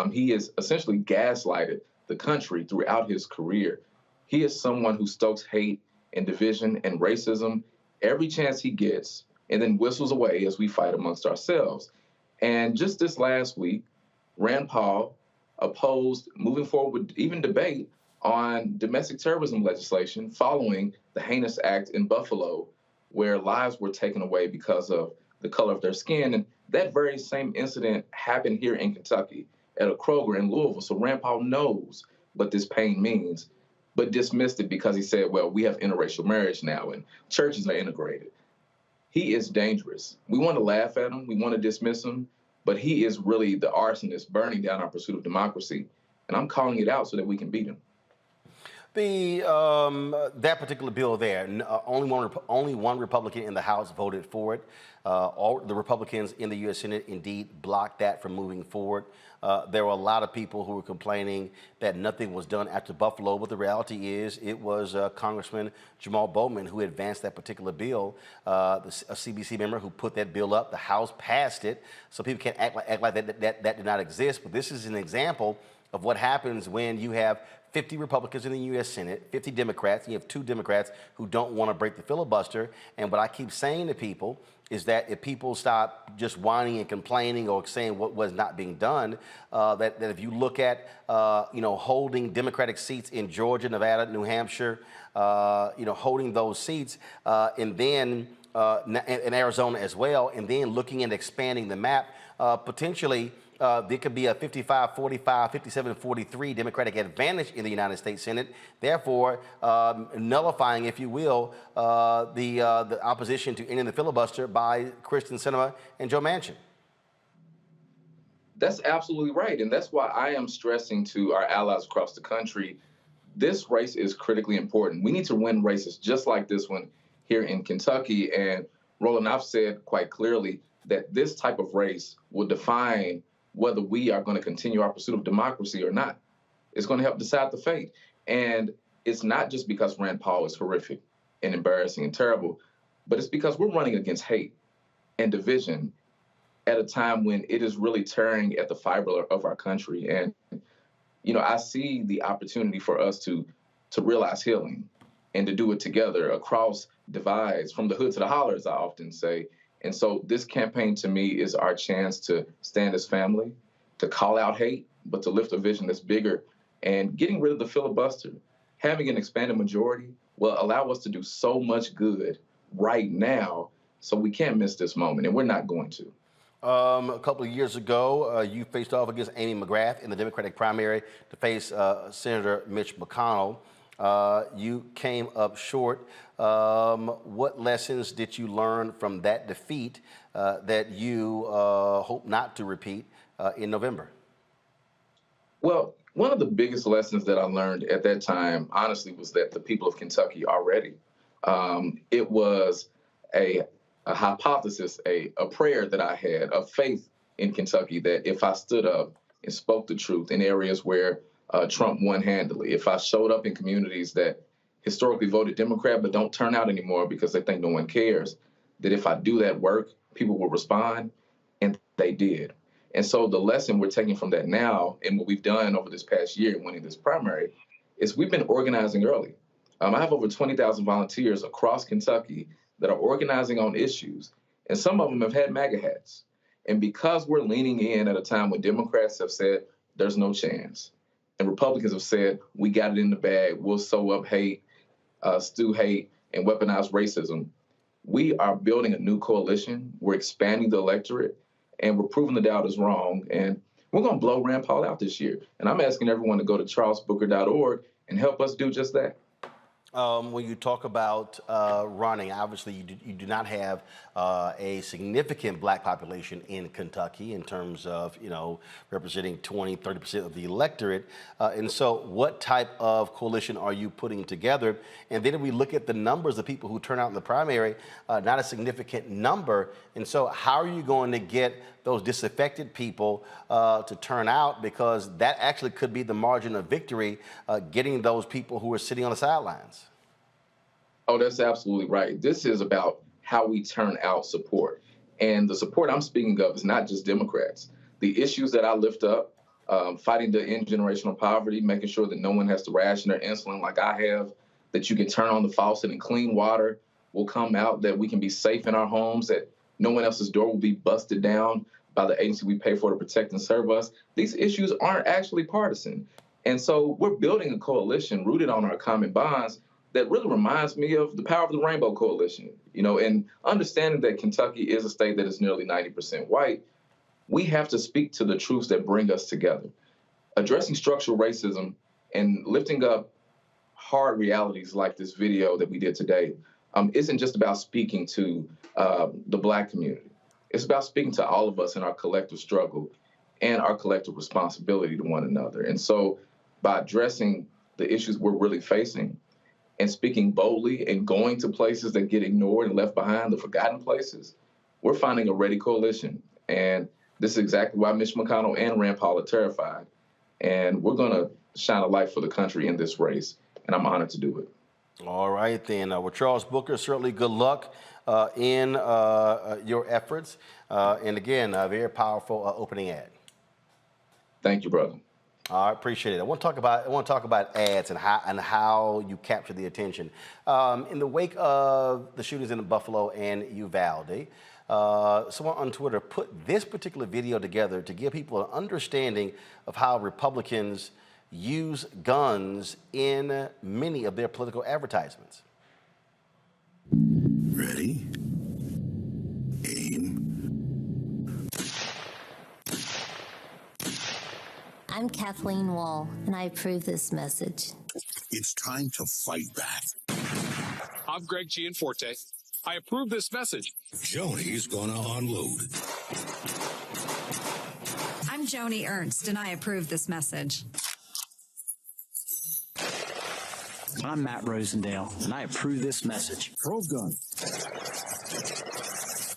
He has essentially gaslighted the country throughout his career. He is someone who stokes hate and division and racism every chance he gets, and then whistles away as we fight amongst ourselves. And just this last week, Rand Paul opposed moving forward with even debate on domestic terrorism legislation following the heinous act in Buffalo, where lives were taken away because of the color of their skin. And that very same incident happened here in Kentucky at a Kroger in Louisville. So Rand Paul knows what this pain means, but dismissed it because he said, well, we have interracial marriage now and churches are integrated. He is dangerous. We want to laugh at him. We want to dismiss him. But he is really the arsonist burning down our pursuit of democracy. And I'm calling it out so that we can beat him.
That particular bill there, only one Republican in the House voted for it. All the Republicans in the U.S. Senate indeed blocked that from moving forward. There were a lot of people who were complaining that nothing was done after Buffalo, but the reality is it was Congressman Jamal Bowman who advanced that particular bill, a CBC member who put that bill up. The House passed it, so people can't act like that did not exist. But this is an example of what happens when you have 50 Republicans in the U.S. Senate, 50 Democrats, and you have 2 Democrats who don't want to break the filibuster. And what I keep saying to people is that if people stop just whining and complaining or saying what was not being done, that if you look at, holding Democratic seats in Georgia, Nevada, New Hampshire, holding those seats, and then in Arizona as well, and then looking at expanding the map, potentially there could be a 55-45, 57-43 Democratic advantage in the United States Senate, therefore nullifying, if you will, the opposition to ending the filibuster by Kristen Sinema and Joe Manchin.
That's absolutely right, and that's why I am stressing to our allies across the country, this race is critically important. We need to win races just like this one here in Kentucky, and Roland, I've said quite clearly that this type of race will define whether we are going to continue our pursuit of democracy or not. It's going to help decide the fate. And it's not just because Rand Paul is horrific and embarrassing and terrible, but it's because we're running against hate and division at a time when it is really tearing at the fiber of our country. And, I see the opportunity for us to realize healing and to do it together across divides, from the hood to the holler, as I often say. And so this campaign to me is our chance to stand as family, to call out hate, but to lift a vision that's bigger. And getting rid of the filibuster, having an expanded majority, will allow us to do so much good right now. So we can't miss this moment, and we're not going to.
A couple of years ago, you faced off against Amy McGrath in the Democratic primary to face Senator Mitch McConnell. You came up short. What lessons did you learn from that defeat that you hope not to repeat in November?
Well, one of the biggest lessons that I learned at that time, honestly, was that the people of Kentucky are ready. It was a hypothesis, a prayer that I had, of faith in Kentucky, that if I stood up and spoke the truth in areas where Trump won handily, if I showed up in communities that historically voted Democrat but don't turn out anymore because they think no one cares, that if I do that work, people will respond, and they did. And so the lesson we're taking from that now, and what we've done over this past year winning this primary, is we've been organizing early. I have over 20,000 volunteers across Kentucky that are organizing on issues, and some of them have had MAGA hats. And because we're leaning in at a time when Democrats have said there's no chance, and Republicans have said we got it in the bag, we'll sow up hate, stew hate, and weaponize racism, we are building a new coalition. We're expanding the electorate, and we're proving the doubters wrong. And we're going to blow Rand Paul out this year. And I'm asking everyone to go to charlesbooker.org and help us do just that.
When you talk about running, obviously you do not have a significant black population in Kentucky in terms of, representing 20-30% of the electorate. And so what type of coalition are you putting together? And then if we look at the numbers of people who turn out in the primary, not a significant number. And so how are you going to get those disaffected people to turn out? Because that actually could be the margin of victory, getting those people who are sitting on the sidelines.
Oh, that's absolutely right. This is about how we turn out support. And the support I'm speaking of is not just Democrats. The issues that I lift up, fighting to end generational poverty, making sure that no one has to ration their insulin like I have, that you can turn on the faucet and clean water will come out, that we can be safe in our homes, that no one else's door will be busted down by the agency we pay for to protect and serve us. These issues aren't actually partisan. And so we're building a coalition rooted on our common bonds that really reminds me of the power of the Rainbow Coalition, and understanding that Kentucky is a state that is nearly 90% white. We have to speak to the truths that bring us together. Addressing structural racism and lifting up hard realities like this video that we did today isn't just about speaking to the Black community. It's about speaking to all of us in our collective struggle and our collective responsibility to one another. And so by addressing the issues we're really facing and speaking boldly and going to places that get ignored and left behind, the forgotten places, we're finding a ready coalition. And this is exactly why Mitch McConnell and Rand Paul are terrified. And we're going to shine a light for the country in this race, and I'm honored to do it.
All right, then. Well, Charles Booker, certainly good luck in your efforts. And again, a very powerful opening ad.
Thank you, brother.
I appreciate it. I want to talk about ads and how you capture the attention. In the wake of the shootings in Buffalo and Uvalde, someone on Twitter put this particular video together to give people an understanding of how Republicans use guns in many of their political advertisements.
Ready? Aim.
I'm Kathleen Wall, and I approve this message.
It's time to fight back.
I'm Greg Gianforte. I approve this message.
Joni's gonna unload.
I'm Joni Ernst, and I approve this message.
I'm Matt Rosendale, and I approve this message.
Pro gun.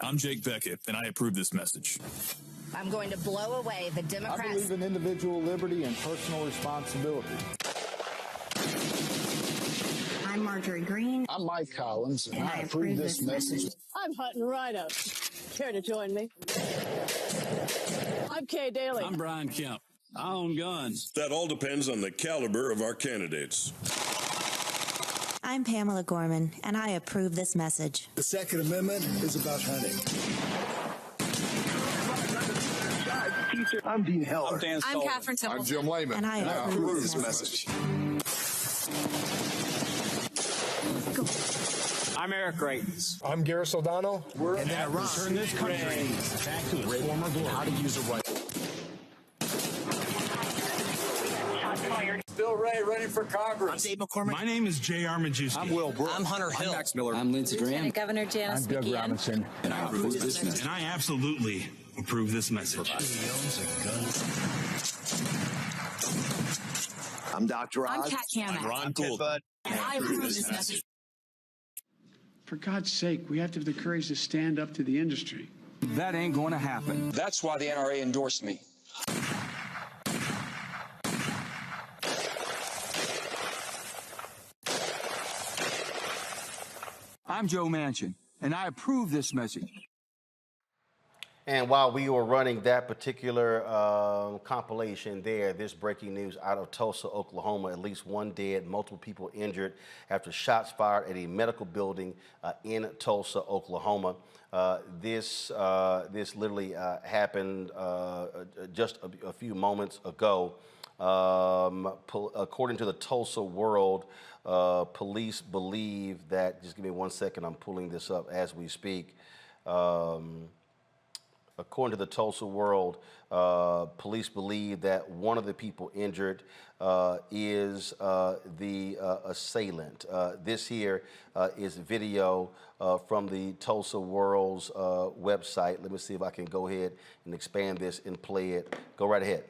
I'm Jake Beckett, and I approve this message.
I'm going to blow away the Democrats.
I believe in individual liberty and personal responsibility.
I'm Marjorie Green.
I'm Mike Collins, and I approve this message.
I'm Hutton Rideout. Care to join me? I'm Kay Daly.
I'm Brian Kemp. I own guns.
That all depends on the caliber of our candidates.
I'm Pamela Gorman, and I approve this message.
The Second Amendment is about hunting.
I'm Dean Heller.
I'm Catherine Temple.
I'm Jim Lehman.
And I approve
this message.
I'm Eric Greitens.
I'm Garris O'Donnell. We're
And then return this country back to its former glory.
How to use a rifle.
Bill Ray, running for Congress. I'm Dave McCormick.
My name is J.R. Majewski.
I'm Will Brooks.
I'm Hunter Hill.
I'm Max Miller.
I'm Lindsey Graham.
Governor Janice
I'm Doug
McGeehan.
Robinson.
And I approve this message. And I absolutely approve this message.
I'm Dr. Oz.
I'm Kat Kamak.
I'm Ron Gould.
And I approve this message.
For God's sake, we have to have the courage to stand up to the industry.
That ain't going to happen.
That's why the NRA endorsed me.
I'm Joe Manchin, and I approve this message.
And while we were running that particular compilation there, this breaking news out of Tulsa, Oklahoma, at least one dead, multiple people injured after shots fired at a medical building in Tulsa, Oklahoma. This literally happened just a few moments ago. According to the Tulsa World, police believe that, just give me 1 second, I'm pulling this up as we speak. According to the Tulsa World, police believe that one of the people injured is the assailant. This here is video from the Tulsa World's website. Let me see if I can go ahead and expand this and play it. Go right ahead.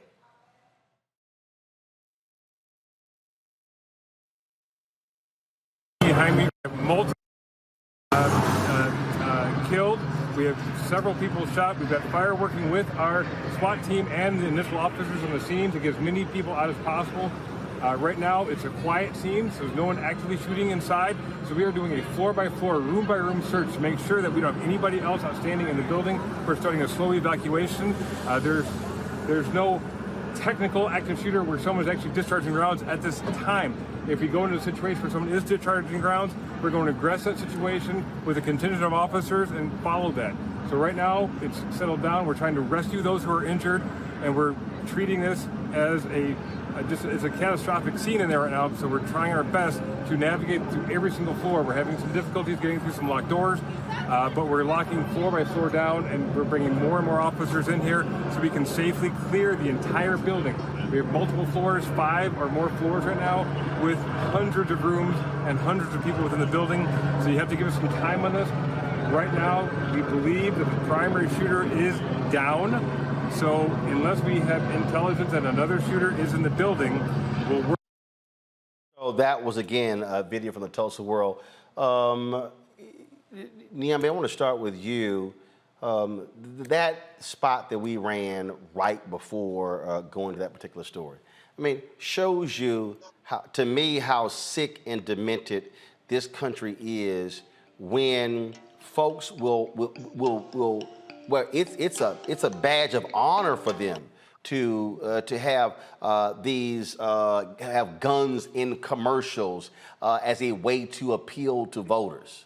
Behind me, multiple killed. We have several people shot. We've got fire working with our SWAT team and the initial officers on the scene to get as many people out as possible. Right now, it's a quiet scene, so there's no one actively shooting inside. So we are doing a floor-by-floor, room-by-room search to make sure that we don't have anybody else outstanding in the building. We're starting a slow evacuation. There's no technical active shooter where someone's actually discharging rounds at this time. If we go into a situation where someone is discharging rounds, we're going to address that situation with a contingent of officers and follow that. So right now, it's settled down. We're trying to rescue those who are injured, and we're treating this as it's a catastrophic scene in there right now. So we're trying our best to navigate through every single floor. We're having some difficulties getting through some locked doors, but we're locking floor by floor down, and we're bringing more and more officers in here so we can safely clear the entire building. We have multiple floors, 5 or more floors right now, with hundreds of rooms and hundreds of people within the building. So you have to give us some time on this. Right now, we believe that the primary shooter is down. So unless we have intelligence that another shooter is in the building, we'll work.
that was, again, a video from the Tulsa World. Niambi, I want to start with you. That spot that we ran right before going to that particular story, I mean, shows you, to me, how sick and demented this country is when folks will well, it's a badge of honor for them to have have guns in commercials as a way to appeal to voters.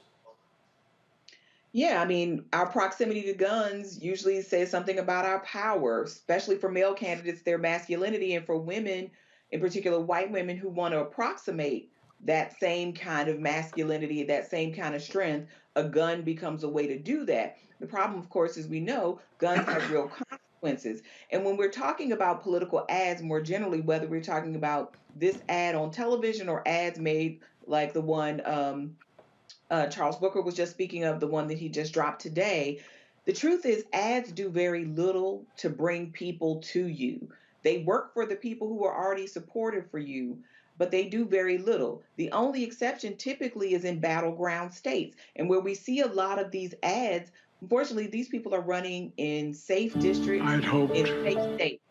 Yeah, I mean, our proximity to guns usually says something about our power, especially for male candidates, their masculinity, and for women, in particular white women who want to approximate that same kind of masculinity, that same kind of strength. A gun becomes a way to do that. The problem, of course, is we know guns have real consequences. And when we're talking about political ads more generally, whether we're talking about this ad on television or ads made like the one Charles Booker was just speaking of, the one that he just dropped today, the truth is ads do very little to bring people to you. They work for the people who are already supportive for you, but they do very little. The only exception typically is in battleground states. And where we see a lot of these ads, unfortunately, these people are running in safe districts, in safe states.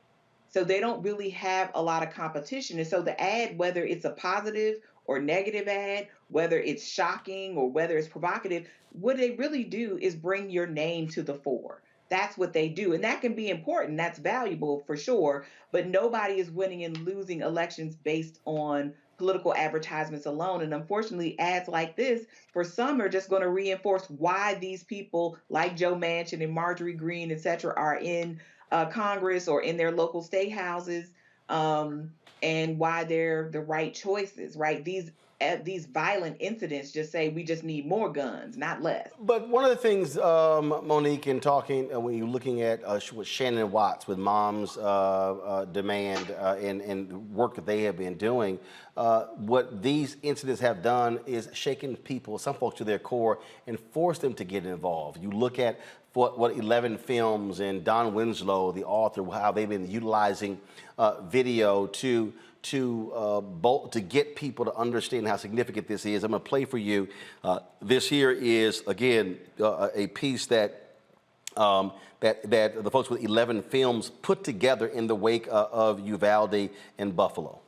So they don't really have a lot of competition. And so the ad, whether it's a positive or negative ad, whether it's shocking or whether it's provocative, what they really do is bring your name to the fore. That's what they do. And that can be important. That's valuable for sure. But nobody is winning and losing elections based on political advertisements alone. And unfortunately, ads like this, for some, are just going to reinforce why these people like Joe Manchin and Marjorie Greene, et cetera, are in Congress or in their local state houses, and why they're the right choices, right? These violent incidents just say we just need more guns, not less.
But one of the things, Monique, in talking, when you're looking at what Shannon Watts with Mom's Demand and work that they have been doing, what these incidents have done is shaken people, some folks to their core, and forced them to get involved. You look at what 11 Films and Don Winslow, the author, how they've been utilizing video to get people to understand how significant this is. I'm going to play for you. This here is, again, a piece that the folks with 11 Films put together in the wake of Uvalde and Buffalo.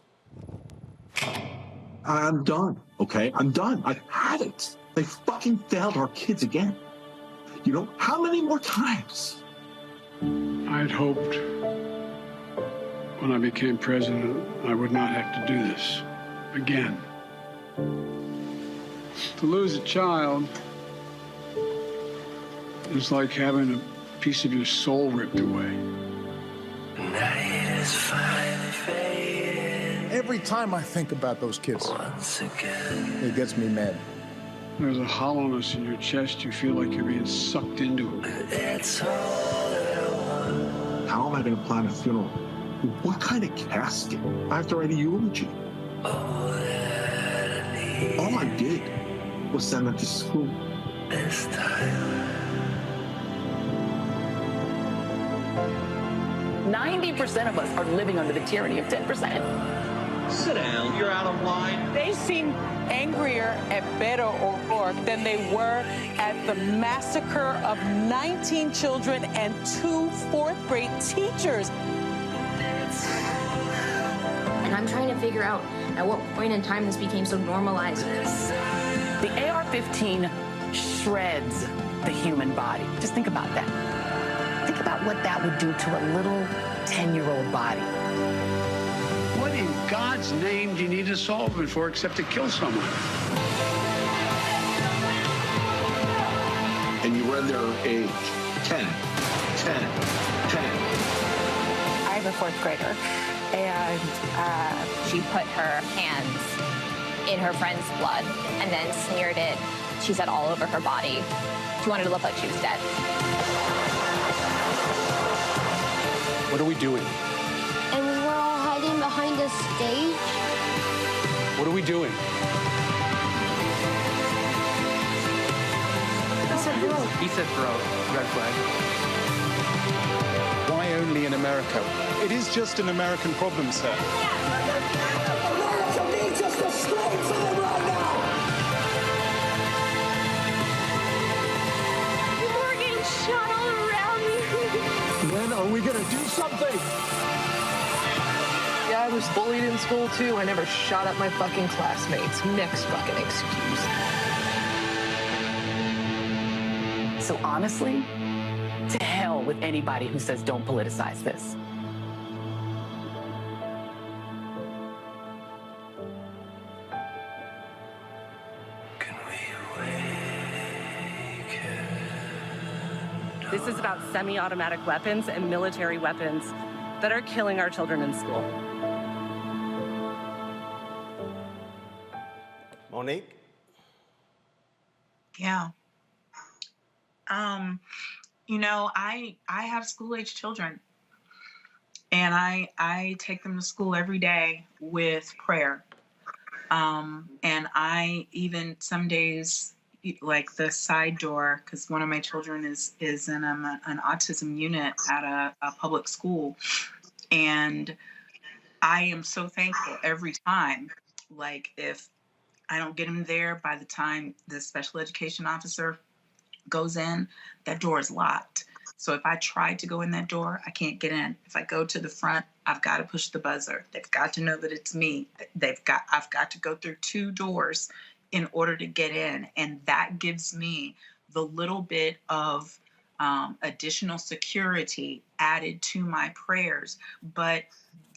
I'm done, okay? I'm done. I've had it. They fucking failed our kids again. You know, how many more times?
I'd hoped when I became president, I would not have to do this again. To lose a child is like having a piece of your soul ripped away.
Every time I think about those kids, it gets me mad.
There's a hollowness in your chest. You feel like you're being sucked into it.
How am I going to plan a funeral? What kind of casket? I have to write a eulogy. All I did was send them to school.
90% of us are living under the tyranny of 10%.
Sit down, you're out of line.
They seem angrier at Beto O'Rourke than they were at the massacre of 19 children and 2 fourth-grade teachers.
And I'm trying to figure out at what point in time this became so normalized.
The AR-15 shreds the human body. Just think about that. Think about what that would do to a little 10-year-old body.
What in God's name do you need a solvent for except to kill someone?
And you read their age, 10.
I have a 4th grader, and she put her hands in her friend's blood and then smeared it, she said, all over her body. She wanted to look like she was dead.
What are we doing?
And we were all hiding behind a stage.
What are we doing?
He said throw.
He said throw. Red flag.
Why only in America? It is just an American problem, sir.
America needs us to stop! Wait for them right now!
People are getting shot all around me.
When are we gonna do something?
Yeah, I was bullied in school too. I never shot at my fucking classmates. Next fucking excuse.
So honestly, to hell with anybody who says don't politicize this.
This is about semi-automatic weapons and military weapons that are killing our children in school.
Monique?
Yeah. You know, I have school-age children, and I take them to school every day with prayer. And I even some days, like the side door, because one of my children is in an autism unit at a public school, and I am so thankful every time. Like, if I don't get him there by the time the special education officer goes in, that door is locked. So if I try to go in that door, I can't get in. If I go to the front, I've got to push the buzzer. They've got to know that it's me. I've got to go through 2 doors in order to get in. And that gives me the little bit of additional security added to my prayers. But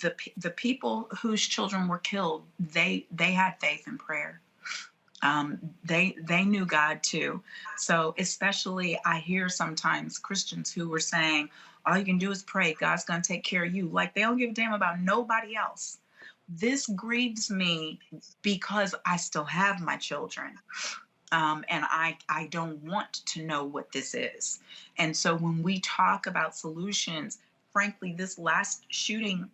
the people whose children were killed, they had faith in prayer. They knew God too. So especially I hear sometimes Christians who were saying, all you can do is pray. God's going to take care of you. Like, they don't give a damn about nobody else. This grieves me because I still have my children. And I don't want to know what this is. And so when we talk about solutions, frankly, this last shooting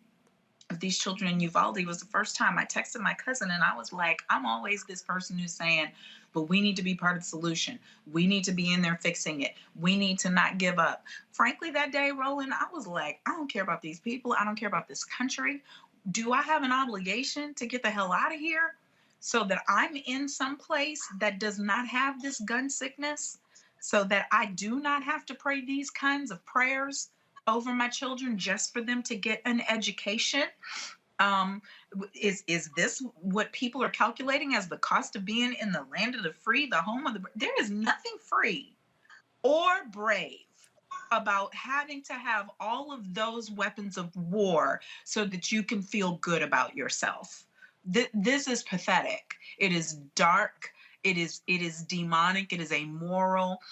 of these children in Uvalde was the first time I texted my cousin, and I was like, I'm always this person who's saying, but we need to be part of the solution. We need to be in there fixing it. We need to not give up. Frankly, that day, Roland, I was like, I don't care about these people. I don't care about this country. Do I have an obligation to get the hell out of here so that I'm in some place that does not have this gun sickness, so that I do not have to pray these kinds of prayers over my children just for them to get an education? Is this what people are calculating as the cost of being in the land of the free, the home of the... There is nothing free or brave about having to have all of those weapons of war so that you can feel good about yourself. This is pathetic. It is dark. It is demonic. It is amoral.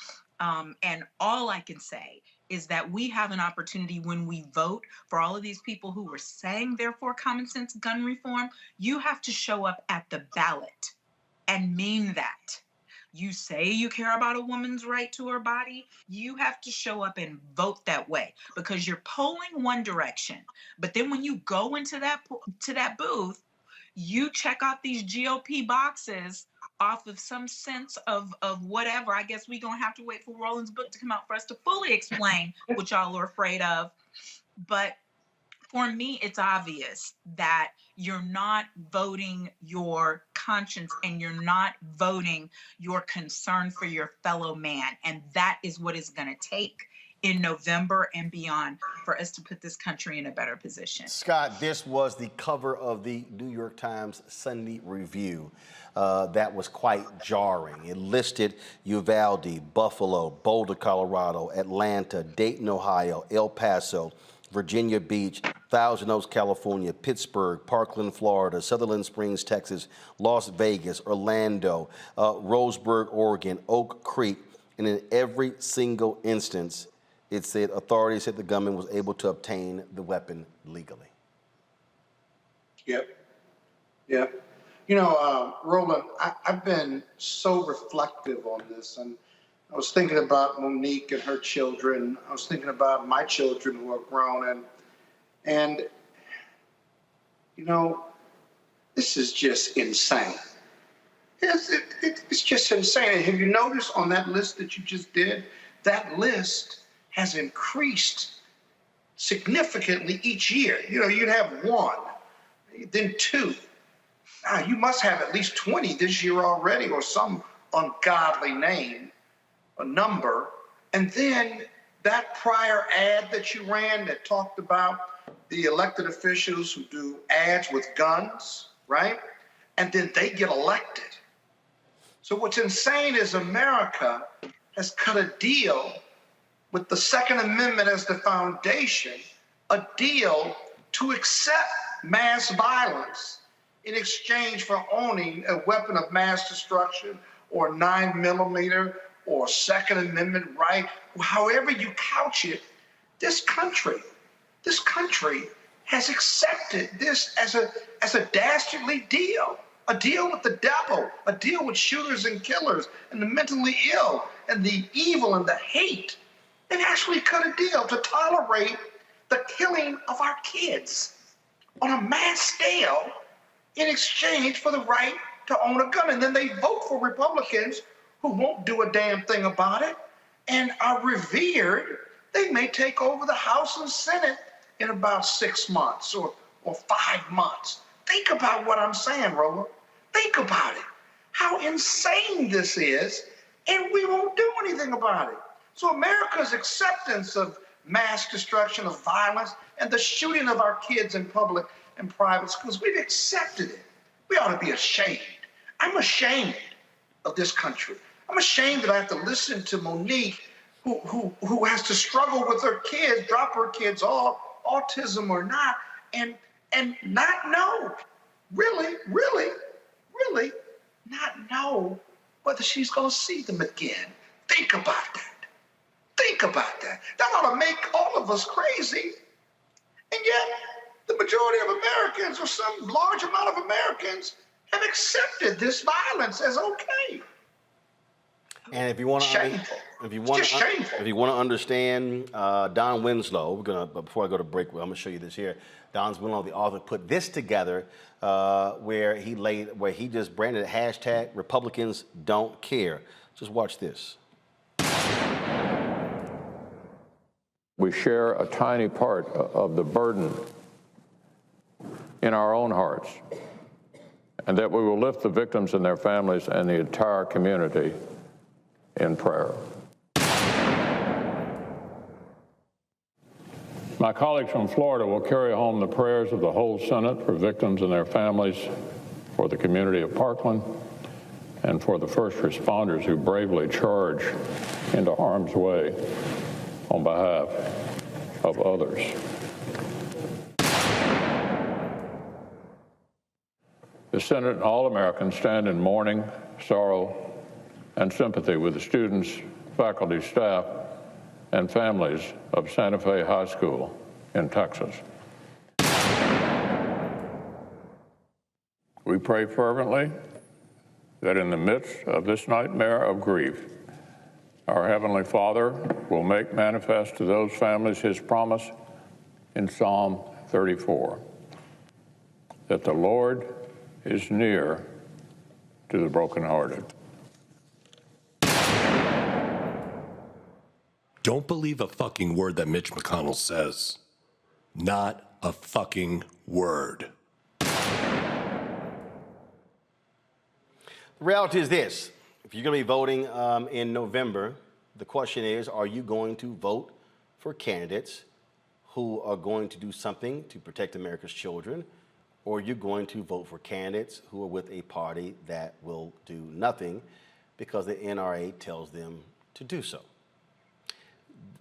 And all I can say is that we have an opportunity when we vote for all of these people who were saying they're for common sense gun reform. You have to show up at the ballot and mean that. You say you care about a woman's right to her body, you have to show up and vote that way, because you're polling one direction. But then when you go into that booth, you check out these GOP boxes off of some sense of whatever. I guess we're going to have to wait for Roland's book to come out for us to fully explain what y'all are afraid of. But for me, it's obvious that you're not voting your conscience, and you're not voting your concern for your fellow man. And that is what it's going to take in November and beyond for us to put this country in a better position.
Scott, this was the cover of the New York Times Sunday Review. That was quite jarring. It listed Uvalde, Buffalo, Boulder, Colorado, Atlanta, Dayton, Ohio, El Paso, Virginia Beach, Thousand Oaks, California, Pittsburgh, Parkland, Florida, Sutherland Springs, Texas, Las Vegas, Orlando, Roseburg, Oregon, Oak Creek, and in every single instance, it said authorities said the gunman was able to obtain the weapon legally.
Yep. You know, Roland, I've been so reflective on this, and I was thinking about Monique and her children. I was thinking about my children who are grown, and you know, this is just insane. It's just insane. And have you noticed on that list that you just did, that list has increased significantly each year. You know, you'd have 1, then 2. You must have at least 20 this year already, or some ungodly name, a number. And then that prior ad that you ran that talked about the elected officials who do ads with guns, right? And then they get elected. So what's insane is America has cut a deal with the Second Amendment as the foundation, a deal to accept mass violence in exchange for owning a weapon of mass destruction or 9mm or Second Amendment right, however you couch it. This country has accepted this as a dastardly deal, a deal with the devil, a deal with shooters and killers and the mentally ill and the evil and the hate. They've actually cut a deal to tolerate the killing of our kids on a mass scale in exchange for the right to own a gun. And then they vote for Republicans who won't do a damn thing about it and are revered. They may take over the House and Senate in about 6 months or 5 months. Think about what I'm saying, Rolla. Think about it. How insane this is, and we won't do anything about it. So America's acceptance of mass destruction, of violence, and the shooting of our kids in public and private schools, we've accepted it. We ought to be ashamed. I'm ashamed of this country. I'm ashamed that I have to listen to Monique, who has to struggle with her kids, drop her kids off, autism or not, and not know, really not know whether she's going to see them again. Think about that. Think about that. That ought to make all of us crazy. And yet, the majority of Americans, or some large amount of Americans, have accepted this violence as okay.
And if you want to, if you want to understand Don Winslow, before I go to break, I'm going to show you this here. Don Winslow, the author, put this together where he just branded it hashtag Republicans don't care. Just watch this.
We share a tiny part of the burden in our own hearts, and that we will lift the victims and their families and the entire community in prayer. My colleagues from Florida will carry home the prayers of the whole Senate for victims and their families, for the community of Parkland, and for the first responders who bravely charge into harm's way on behalf of others. The Senate and all Americans stand in mourning, sorrow, and sympathy with the students, faculty, staff, and families of Santa Fe High School in Texas. We pray fervently that in the midst of this nightmare of grief, our Heavenly Father will make manifest to those families His promise in Psalm 34, that the Lord is near to the brokenhearted.
Don't believe a fucking word that Mitch McConnell says. Not a fucking word.
The reality is this. If you're going to be voting in November, the question is, are you going to vote for candidates who are going to do something to protect America's children, or are you going to vote for candidates who are with a party that will do nothing because the NRA tells them to do so?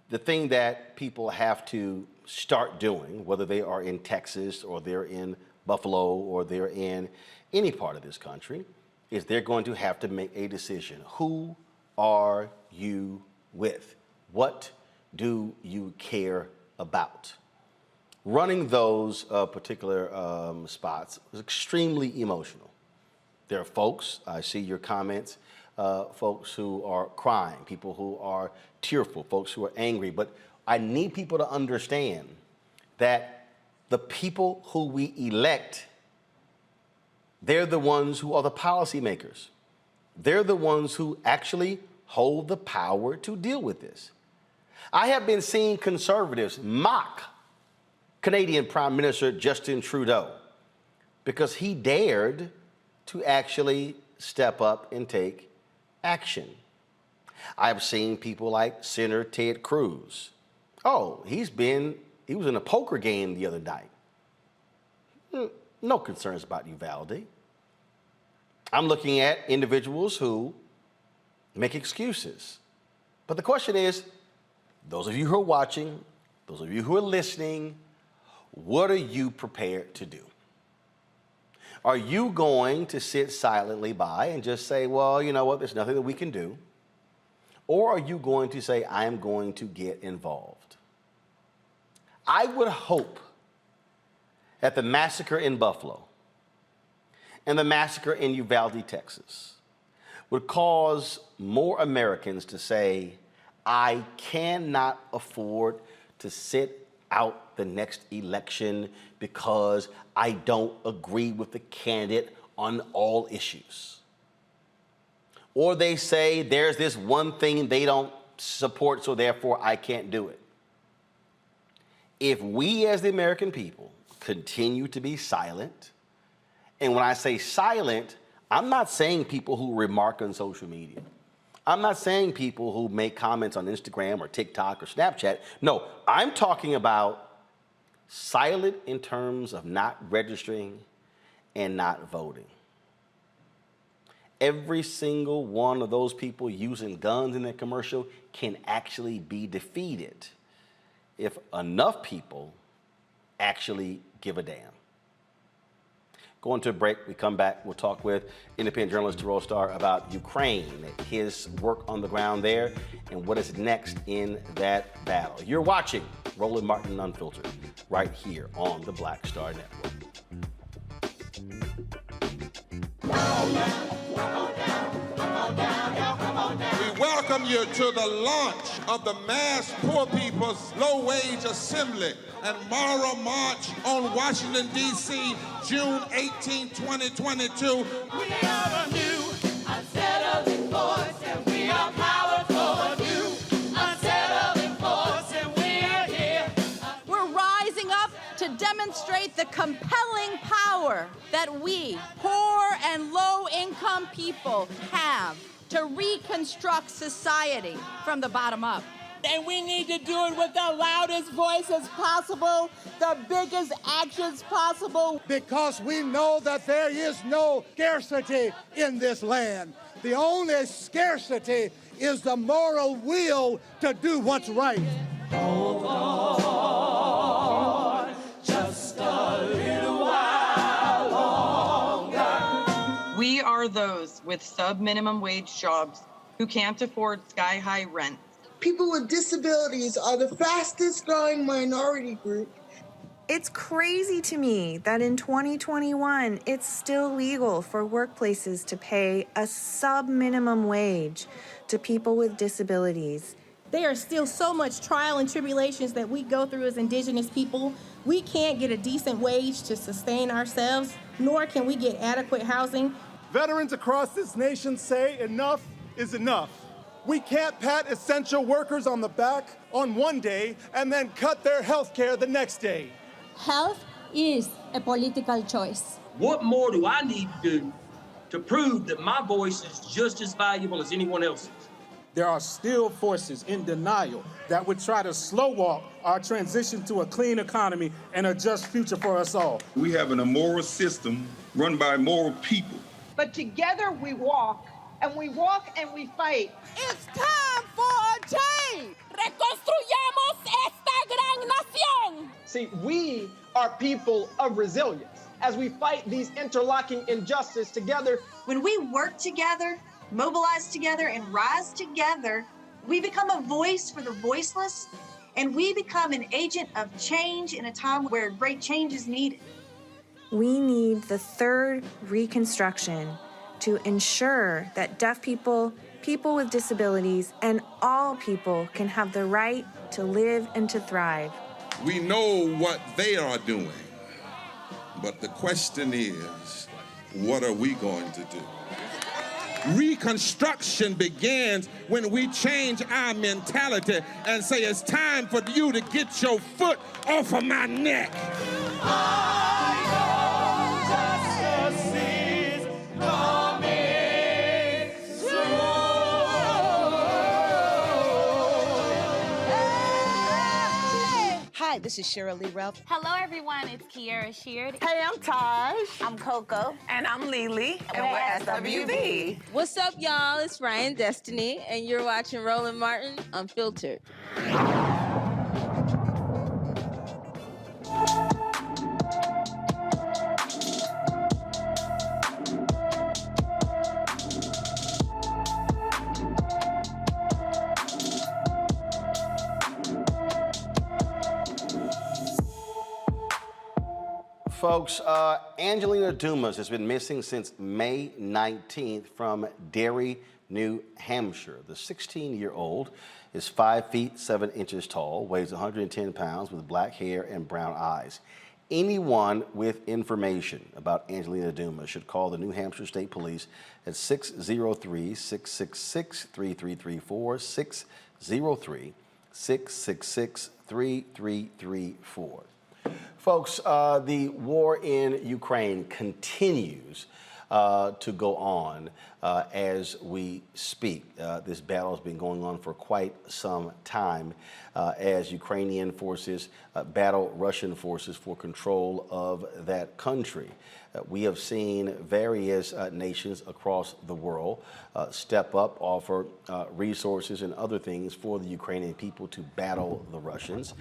The thing that people have to start doing, whether they are in Texas or they're in Buffalo or they're in any part of this country, is they're going to have to make a decision. Who are you with? What do you care about? Running those particular spots was extremely emotional. There are folks, I see your comments, folks who are crying, people who are tearful, folks who are angry, but I need people to understand that the people who we elect, they're the ones who are the policymakers. They're the ones who actually hold the power to deal with this. I have been seeing conservatives mock Canadian Prime Minister Justin Trudeau because he dared to actually step up and take action. I've seen people like Senator Ted Cruz. Oh, he was in a poker game the other night. No concerns about Uvalde. I'm looking at individuals who make excuses. But the question is, those of you who are watching, those of you who are listening, what are you prepared to do? Are you going to sit silently by and just say, well, you know what, there's nothing that we can do? Or are you going to say, I'm going to get involved? I would hope that the massacre in Buffalo and the massacre in Uvalde, Texas, would cause more Americans to say, I cannot afford to sit out the next election because I don't agree with the candidate on all issues. Or they say there's this one thing they don't support, so therefore I can't do it. If we as the American people continue to be silent, and when I say silent, I'm not saying people who remark on social media. I'm not saying people who make comments on Instagram or TikTok or Snapchat. No, I'm talking about silent in terms of not registering and not voting. Every single one of those people using guns in their commercial can actually be defeated if enough people actually give a damn. Going to a break, we come back, we'll talk with independent journalist Thru about Ukraine, his work on the ground there, and what is next in that battle. You're watching Roland Martin Unfiltered right here on the Black Star Network.
We welcome you to the launch of the Mass Poor People's Low-Wage Assembly and Moral March on Washington, D.C., June 18, 2022.
We are a new, unsettling force, and we are powerful, new, unsettling force, and we are here.
We're rising up to demonstrate the compelling power that we, poor and low-income people, have to reconstruct society from the bottom up.
And we need to do it with the loudest voices possible, the biggest actions possible.
Because we know that there is no scarcity in this land. The only scarcity is the moral will to do what's right.
Hold on, just a little while longer.
We are those with sub-minimum wage jobs who can't afford sky-high rent.
People with disabilities are the fastest growing minority group.
It's crazy to me that in 2021, it's still legal for workplaces to pay a sub-minimum wage to people with disabilities.
There are still so much trial and tribulations that we go through as Indigenous people. We can't get a decent wage to sustain ourselves, nor can we get adequate housing.
Veterans across this nation say enough is enough. We can't pat essential workers on the back on one day and then cut their health care the next day.
Health is a political choice.
What more do I need to do to prove that my voice is just as valuable as anyone else's?
There are still forces in denial that would try to slow walk our transition to a clean economy and a just future for us all.
We have an immoral system run by immoral people.
But together we walk, and we walk and we fight.
It's time for a change! Reconstruyamos esta gran nación!
See, we are people of resilience. As we fight these interlocking injustices together.
When we work together, mobilize together, and rise together, we become a voice for the voiceless, and we become an agent of change in a time where great change is needed.
We need the third Reconstruction to ensure that deaf people, people with disabilities, and all people can have the right to live and to thrive.
We know what they are doing, but the question is, what are we going to do? Reconstruction begins when we change our mentality and say it's time for you to get your foot off of my neck.
coming soon.
Hi, this is Cheryl Lee Ralph.
Hello, everyone. It's Kiara Sheard.
Hey, I'm Taj.
I'm Coco. And I'm Lily. And we're SWV.
What's up, y'all? It's Ryan Destiny, and you're watching Roland Martin Unfiltered.
Folks, Angelina Dumas has been missing since May 19th from Derry, New Hampshire. The 16-year-old is 5 feet 7 inches tall, weighs 110 pounds, with black hair and brown eyes. Anyone with information about Angelina Dumas should call the New Hampshire State Police at 603-666-3334, 603-666-3334. Folks, the war in Ukraine continues to go on as we speak. This battle has been going on for quite some time as Ukrainian forces battle Russian forces for control of that country. We have seen various nations across the world step up, offer resources and other things for the Ukrainian people to battle the Russians.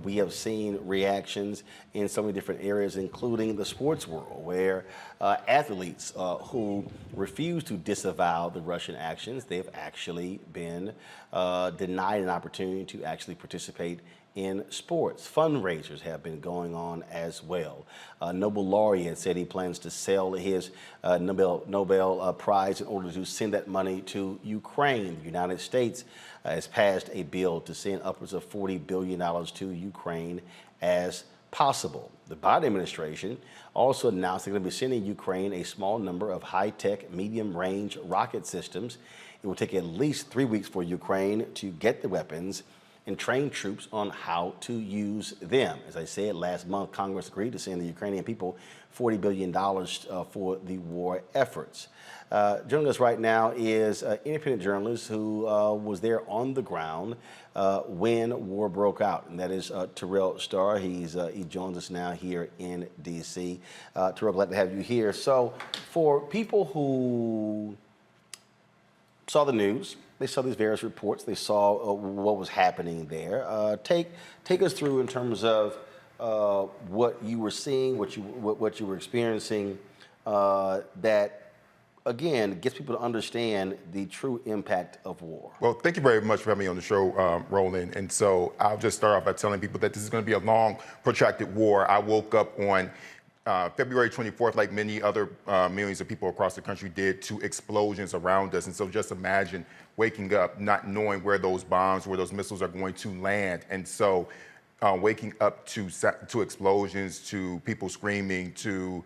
We have seen reactions in so many different areas, including the sports world, where athletes who refuse to disavow the Russian actions, they've actually been denied an opportunity to actually participate in sports. Fundraisers have been going on as well. Nobel laureate said he plans to sell his Nobel Prize in order to send that money to Ukraine. The United States has passed a bill to send upwards of $40 billion to Ukraine as possible. The Biden administration also announced they're going to be sending Ukraine a small number of high-tech, medium-range rocket systems. It will take at least 3 weeks for Ukraine to get the weapons and train troops on how to use them. As I said, last month, Congress agreed to send the Ukrainian people $40 billion for the war efforts. Joining us right now is an independent journalist who was there on the ground when war broke out, and that is Terrell Starr. He joins us now here in D.C. Terrell, glad to have you here. So for people who saw the news, they saw these various reports, they saw what was happening there. Take us through in terms of what you were seeing, what you were experiencing, that again gets people to understand the true impact of war.
Well, thank you very much for having me on the show, Roland. And so I'll just start off by telling people that this is going to be a long, protracted war. I woke up on February 24th, like many other millions of people across the country did, to explosions around us. And so just imagine waking up not knowing where those bombs, where those missiles are going to land. And so waking up to explosions, to people screaming, to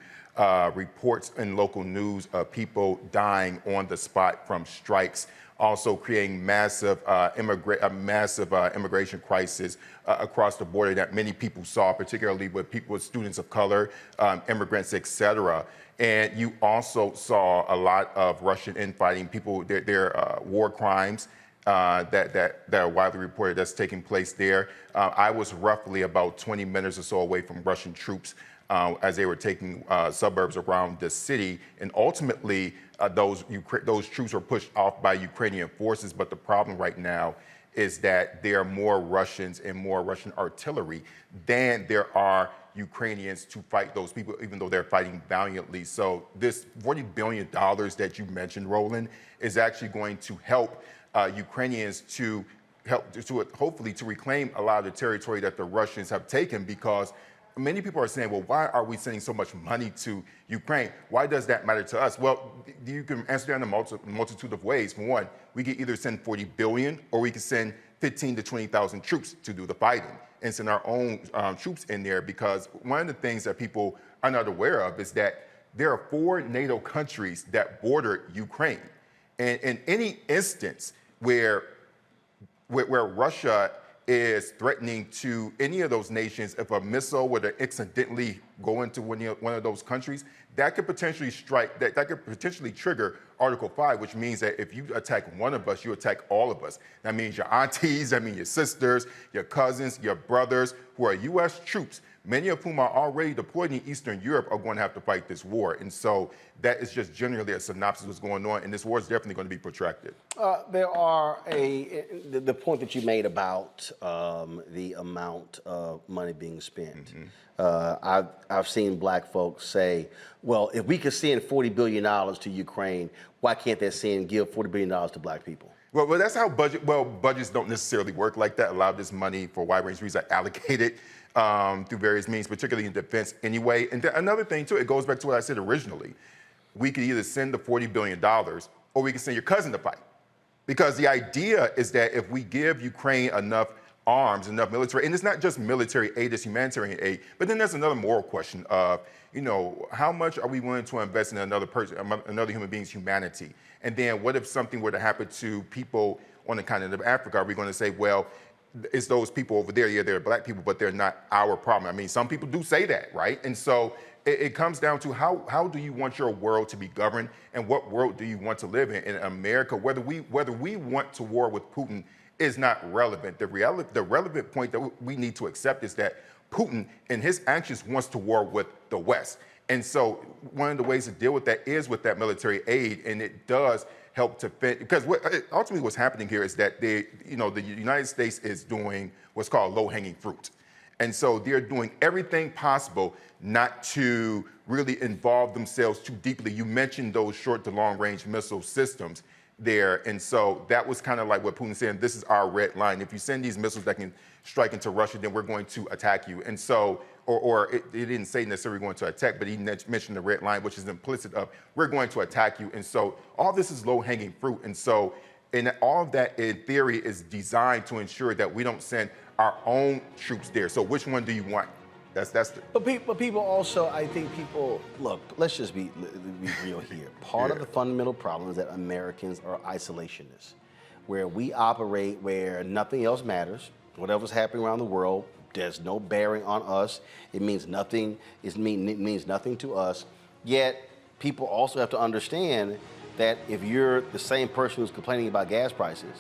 reports in local news of people dying on the spot from strikes, also creating massive immigration crisis across the border that many people saw, particularly with students of color, immigrants, et cetera. And you also saw a lot of Russian infighting, their war crimes that are widely reported that's taking place there. I was roughly about 20 minutes or so away from Russian troops as they were taking suburbs around the city. And ultimately, those troops were pushed off by Ukrainian forces. But the problem right now is that there are more Russians and more Russian artillery than there are Ukrainians to fight those people, even though they're fighting valiantly. So this $40 billion that you mentioned, Roland, is actually going to help Ukrainians to hopefully to reclaim a lot of the territory that the Russians have taken, because many people are saying, well, why are we sending so much money to Ukraine? Why does that matter to us? Well, you can answer that in a multitude of ways. For one, we could either send $40 billion or we could send 15,000 to 20,000 troops to do the fighting and send our own troops in there, because one of the things that people are not aware of is that there are 4 NATO countries that border Ukraine. And in any instance where Russia is threatening to any of those nations, if a missile were to accidentally go into one of those countries, that could potentially that could potentially trigger Article 5, which means that if you attack one of us, you attack all of us. That means your aunties, that means your sisters, your cousins, your brothers who are U.S. troops, many of whom are already deployed in Eastern Europe, are going to have to fight this war. And so that is just generally a synopsis of what's going on, and this war is definitely going to be protracted.
There are the point that you made about the amount of money being spent. I've seen black folks say, well, if we could send $40 billion to Ukraine, why can't they give $40 billion to black people?
Well, that's how budgets don't necessarily work like that. A lot of this money for a wide range of reasons are allocated through various means, particularly in defense anyway. And another thing too, it goes back to what I said originally. We could either send the $40 billion or we could send your cousin to fight. Because the idea is that if we give Ukraine enough arms, enough military, and it's not just military aid, it's humanitarian aid, but then there's another moral question of, how much are we willing to invest in another human being's humanity? And then what if something were to happen to people on the continent of Africa? Are we going to say, well, it's those people over there, yeah, they're black people, but they're not our problem? I mean, some people do say that, right? And so it comes down to how do you want your world to be governed, and what world do you want to live in America? Whether we want to war with Putin is not relevant. The relevant point that we need to accept is that Putin, in his actions, wants to war with the West. And so one of the ways to deal with that is with that military aid, and it does help to fit, because ultimately what's happening here is that the United States is doing what's called low-hanging fruit. And so they're doing everything possible not to really involve themselves too deeply. You mentioned those short to long-range missile systems there. And so that was kind of like what Putin's saying, this is our red line. If you send these missiles that can strike into Russia, then we're going to attack you. And so, or it didn't say necessarily going to attack, but he mentioned the red line, which is implicit of, we're going to attack you. And so all this is low-hanging fruit. And so, and all of that in theory is designed to ensure that we don't send our own troops there. So which one do you want? But
people also, I think people, look, let's just be real here. Part of the fundamental problem is that Americans are isolationists, where we operate where nothing else matters. Whatever's happening around the world, there's no bearing on us. It means nothing. It means nothing to us. Yet people also have to understand that if you're the same person who's complaining about gas prices,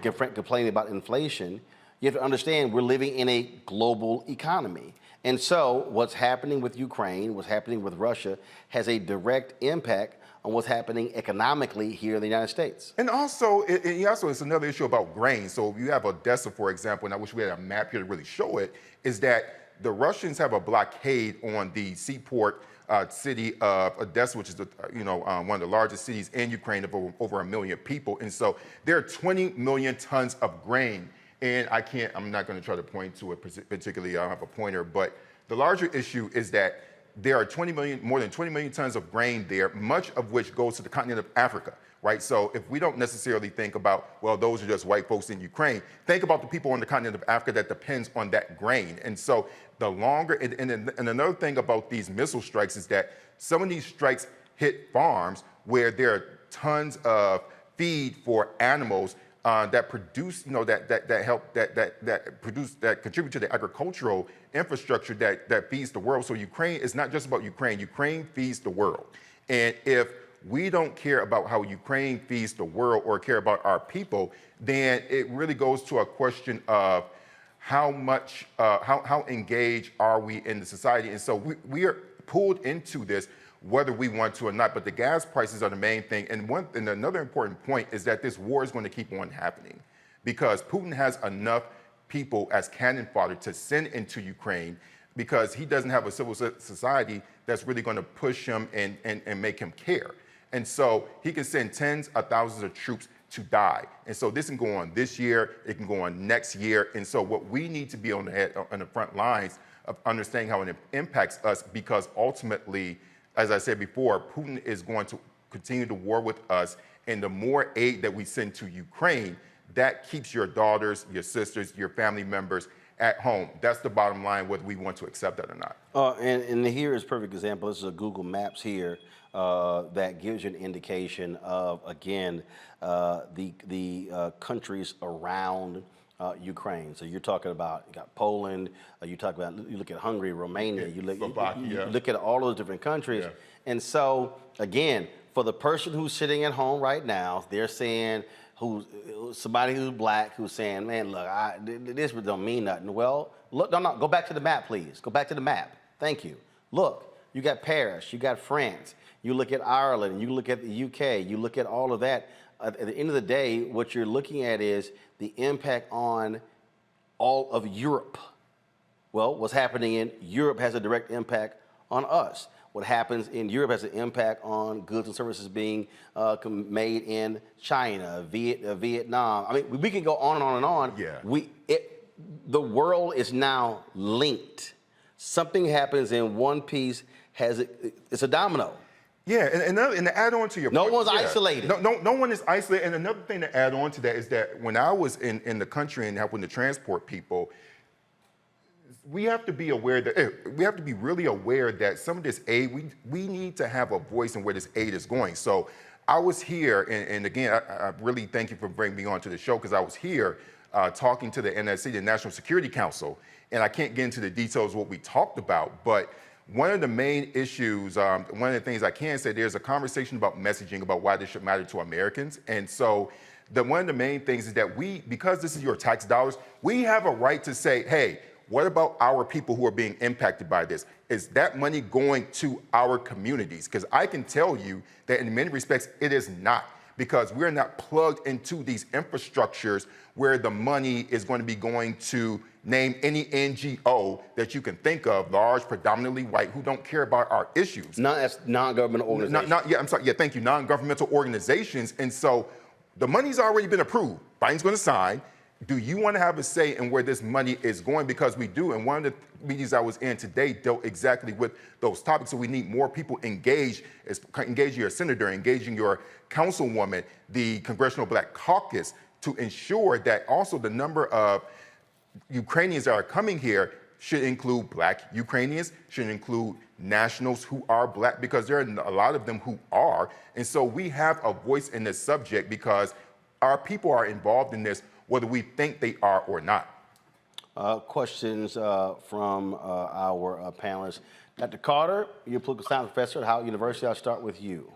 complaining about inflation, you have to understand we're living in a global economy. And so what's happening with Ukraine, what's happening with Russia, has a direct impact on what's happening economically here in the United States.
And also, it's another issue about grain. So if you have Odessa, for example, and I wish we had a map here to really show it, is that the Russians have a blockade on the seaport city of Odessa, which is one of the largest cities in Ukraine of over 1 million people. And so there are 20 million tons of grain. And I'm not going to try to point to it particularly, I don't have a pointer, but the larger issue is that there are more than 20 million tons of grain there, much of which goes to the continent of Africa, right? So if we don't necessarily think about, well, those are just white folks in Ukraine, think about the people on the continent of Africa that depends on that grain. And so the longer, and another thing about these missile strikes is that some of these strikes hit farms where there are tons of feed for animals that produce, that contribute to the agricultural infrastructure that feeds the world. So Ukraine is not just about Ukraine. Ukraine feeds the world. And if we don't care about how Ukraine feeds the world or care about our people, then it really goes to a question of how engaged are we in the society. And so we are pulled into this whether we want to or not, but the gas prices are the main thing. And another important point is that this war is going to keep on happening because Putin has enough people as cannon fodder to send into Ukraine because he doesn't have a civil society that's really going to push him and make him care. And so he can send tens of thousands of troops to die. And so this can go on this year, it can go on next year. And so what we need to be on the front lines of understanding how it impacts us, because ultimately, as I said before, Putin is going to continue to war with us, and the more aid that we send to Ukraine, that keeps your daughters, your sisters, your family members at home. That's the bottom line, whether we want to accept that or not.
And here is a perfect example. This is a Google Maps here that gives you an indication of, again, the countries around Ukraine. So you're talking about, you got Poland, you look at Hungary, Romania, you look at all those different countries.
Yeah.
And so, again, for the person who's sitting at home right now, they're saying, somebody who's black who's saying, man, look, this don't mean nothing. Well, look, no, go back to the map, please. Go back to the map. Thank you. Look, you got Paris, you got France, you look at Ireland, you look at the UK, you look at all of that. At the end of the day, what you're looking at is the impact on all of Europe. Well, what's happening in Europe has a direct impact on us. What happens in Europe has an impact on goods and services being made in China, Vietnam. I mean, we can go on and on and on.
Yeah.
The world is now linked. Something happens in one piece, it's a domino.
Yeah, and to add on to your point,
one's isolated.
No one is isolated. And another thing to add on to that is that when I was in the country and helping to transport people, we have to be aware that we have to be really aware that some of this aid, we need to have a voice in where this aid is going. So I was here, and again, I really thank you for bringing me on to the show, because I was here talking to the NSC, the National Security Council, and I can't get into the details of what we talked about, but one of the main issues, one of the things I can say, there's a conversation about messaging about why this should matter to Americans. And so one of the main things is that because this is your tax dollars, we have a right to say, hey, what about our people who are being impacted by this? Is that money going to our communities? Because I can tell you that in many respects, it is not, because we're not plugged into these infrastructures where the money is going to be going to name any NGO that you can think of, large, predominantly white, who don't care about our issues.
Non-governmental organizations.
Thank you, non-governmental organizations. And so the money's already been approved. Biden's going to sign. Do you want to have a say in where this money is going? Because we do. And one of the meetings I was in today dealt exactly with those topics. So we need more people engaging your senator, engaging your councilwoman, the Congressional Black Caucus, to ensure that also the number of Ukrainians that are coming here should include Black Ukrainians, should include nationals who are Black, because there are a lot of them who are. And so we have a voice in this subject because our people are involved in this, whether we think they are or not.
Questions from our panelists. Dr. Carter, you're a political science professor at Howard University. I'll start with you.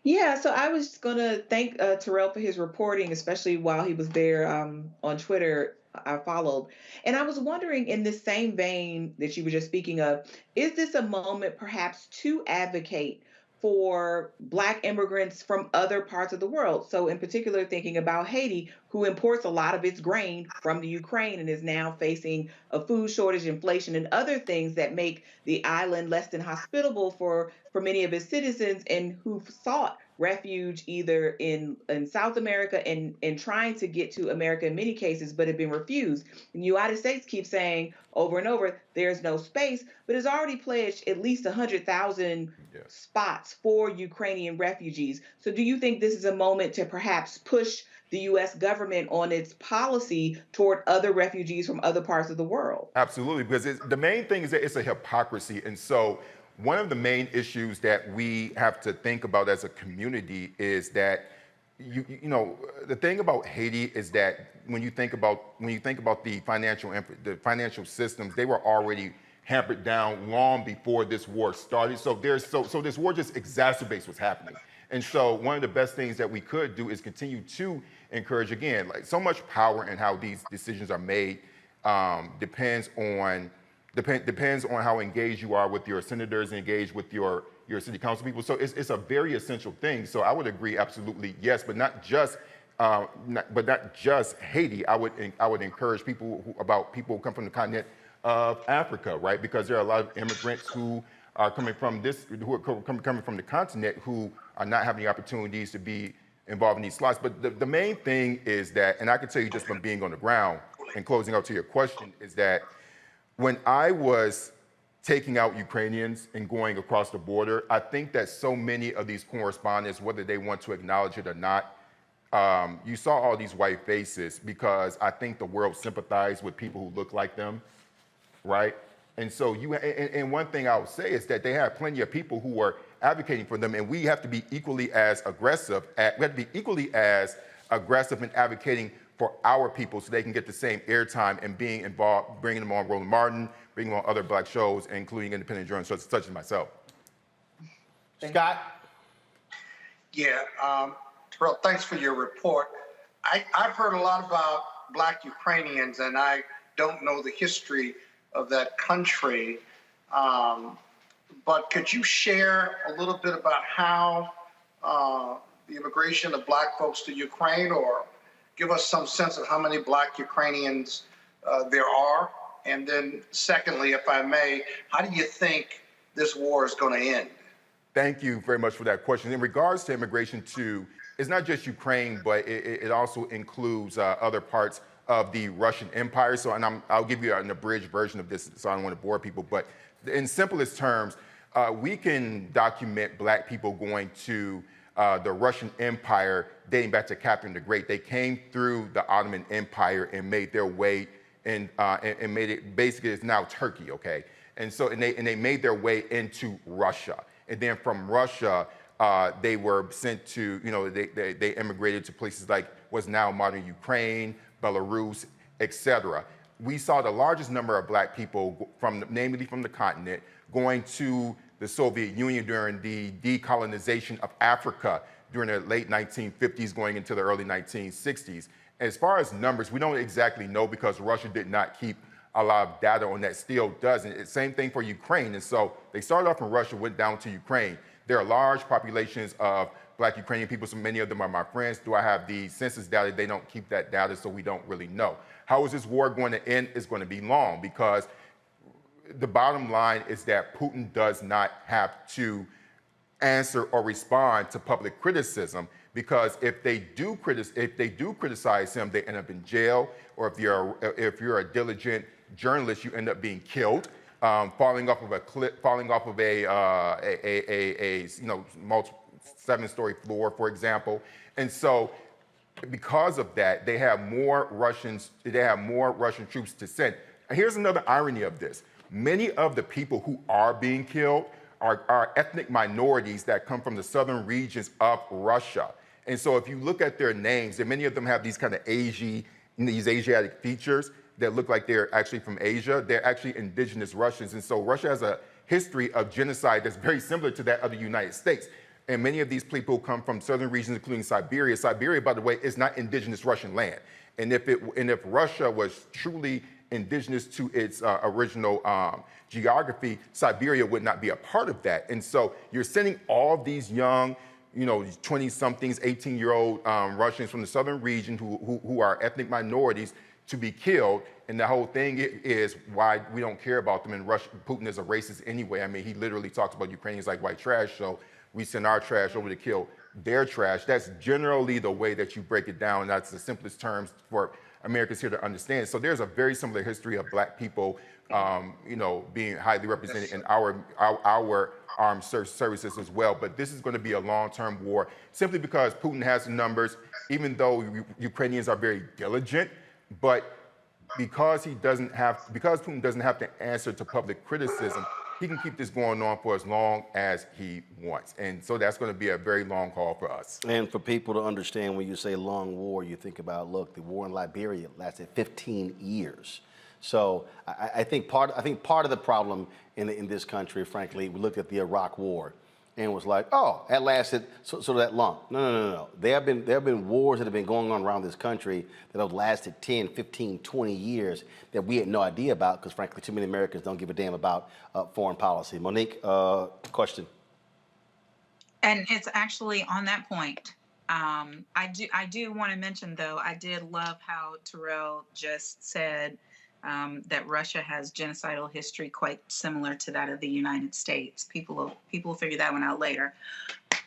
Yeah, so I was going to thank Terrell for his reporting, especially while he was there on Twitter. I followed. And I was wondering, in this same vein that you were just speaking of, is this a moment perhaps to advocate for Black immigrants from other parts of the world? So in particular, thinking about Haiti, who imports a lot of its grain from the Ukraine and is now facing a food shortage, inflation, and other things that make the island less than hospitable for many of its citizens, and who've sought refuge either in South America and trying to get to America in many cases, but have been refused. And the United States keeps saying over and over, there's no space, but has already pledged at least 100,000 spots for Ukrainian refugees. So do you think this is a moment to perhaps push the U.S. government on its policy toward other refugees from other parts of the world?
Absolutely, because the main thing is that it's a hypocrisy. And so one of the main issues that we have to think about as a community is that you know, the thing about Haiti is that when you think about the financial systems, they were already hampered down long before this war started. So this war just exacerbates what's happening. And so one of the best things that we could do is continue to encourage, again, like so much power in how these decisions are made depends on how engaged you are with your senators, engaged with your city council people. So it's a very essential thing. So I would agree, absolutely, yes, but not just Haiti. I would encourage people who come from the continent of Africa, right? Because there are a lot of immigrants who are coming from coming from the continent who are not having the opportunities to be involved in these slots. But the main thing is that, and I can tell you just from being on the ground and closing out to your question, is that when I was taking out Ukrainians and going across the border, I think that so many of these correspondents, whether they want to acknowledge it or not, you saw all these white faces because I think the world sympathized with people who look like them, right? And so and one thing I would say is that they have plenty of people who are advocating for them, and we have to be equally as aggressive. We have to be equally as aggressive in advocating for our people so they can get the same airtime and being involved, bringing them on Roland Martin, bringing them on other black shows, including independent journalists such as myself.
Scott?
Yeah, Terrell, thanks for your report. I've heard a lot about Black Ukrainians, and I don't know the history of that country. But could you share a little bit about how the immigration of Black folks to Ukraine, or give us some sense of how many Black Ukrainians there are? And then secondly, if I may, how do you think this war is going to end?
Thank you very much for that question. In regards to immigration to, it's not just Ukraine, but it also includes other parts of the Russian Empire. So, and I'll give you an abridged version of this, so I don't want to bore people, but in simplest terms, we can document Black people going to the Russian Empire dating back to Catherine the Great. They came through the Ottoman Empire and made their way and made it, basically it's now Turkey, okay? And so, and they made their way into Russia. And then from Russia, they were sent to, they immigrated to places like what's now modern Ukraine, Belarus, etc. We saw the largest number of Black people, namely from the continent, going to the Soviet Union during the decolonization of Africa during the late 1950s, going into the early 1960s. As far as numbers, we don't exactly know because Russia did not keep a lot of data on that, still doesn't. It's same thing for Ukraine. And so they started off in Russia, went down to Ukraine. There are large populations of Black Ukrainian people, so many of them are my friends. Do I have the census data? They don't keep that data, so we don't really know. How is this war going to end? It's going to be long, because the bottom line is that Putin does not have to answer or respond to public criticism, because if they do criticize him, they end up in jail, or if you're a diligent journalist, you end up being killed, falling off of a cliff, falling off of a 7-story floor, for example. And so, because of that, they have more Russian troops to send. And here's another irony of this: many of the people who are being killed are ethnic minorities that come from the southern regions of Russia. And so, if you look at their names, and many of them have these kind of these Asiatic features that look like they're actually from Asia. They're actually indigenous Russians. And so Russia has a history of genocide that's very similar to that of the United States. And many of these people come from southern regions, including Siberia. Siberia, by the way, is not indigenous Russian land. And if Russia was truly indigenous to its original geography, Siberia would not be a part of that. And so you're sending all these young, 20-somethings, 18-year-old Russians from the southern region who are ethnic minorities to be killed. And the whole thing is why we don't care about them. And Putin is a racist anyway. I mean, he literally talks about Ukrainians like white trash. So we send our trash over to kill their trash. That's generally the way that you break it down. And that's the simplest terms for Americans here to understand. So there's a very similar history of Black people, being highly represented in our armed services as well. But this is going to be a long-term war, simply because Putin has the numbers, even though Ukrainians are very diligent. But because Putin doesn't have to answer to public criticism, he can keep this going on for as long as he wants. And so that's going to be a very long haul for us.
And for people to understand, when you say long war, you think about, look, the war in Liberia lasted 15 years. So I think part of the problem in this country, frankly, we looked at the Iraq War and was like, oh, that lasted so that long. No. There have been wars that have been going on around this country that have lasted 10, 15, 20 years that we had no idea about, because frankly, too many Americans don't give a damn about foreign policy. Monique, question.
And it's actually on that point. I do want to mention, though, I did love how Terrell just said that Russia has genocidal history quite similar to that of the United States. People will figure that one out later.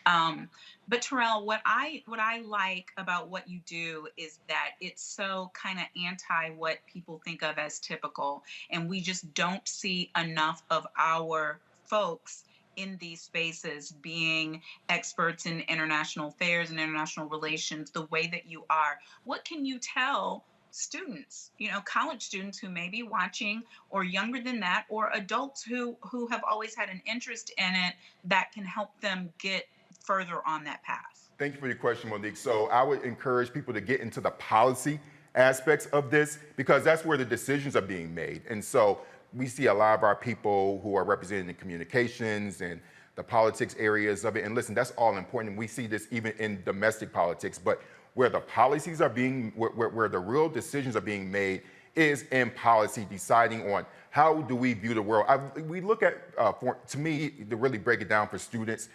But Terrell, what I like about what you do is that it's so kind of anti what people think of as typical, and we just don't see enough of our folks in these spaces being experts in international affairs and international relations the way that you are. What can you tell students, college students who may be watching, or younger than that, or adults who have always had an interest in it, that can help them get further on that path?
Thank you for your question, Monique. So I would encourage people to get into the policy aspects of this because that's where the decisions are being made. And so we see a lot of our people who are represented in communications and the politics areas of it. And listen, that's all important. We see this even in domestic politics, but where the policies are being, where the real decisions are being made is in policy, deciding on how do we view the world. We look at, to me, to really break it down for students,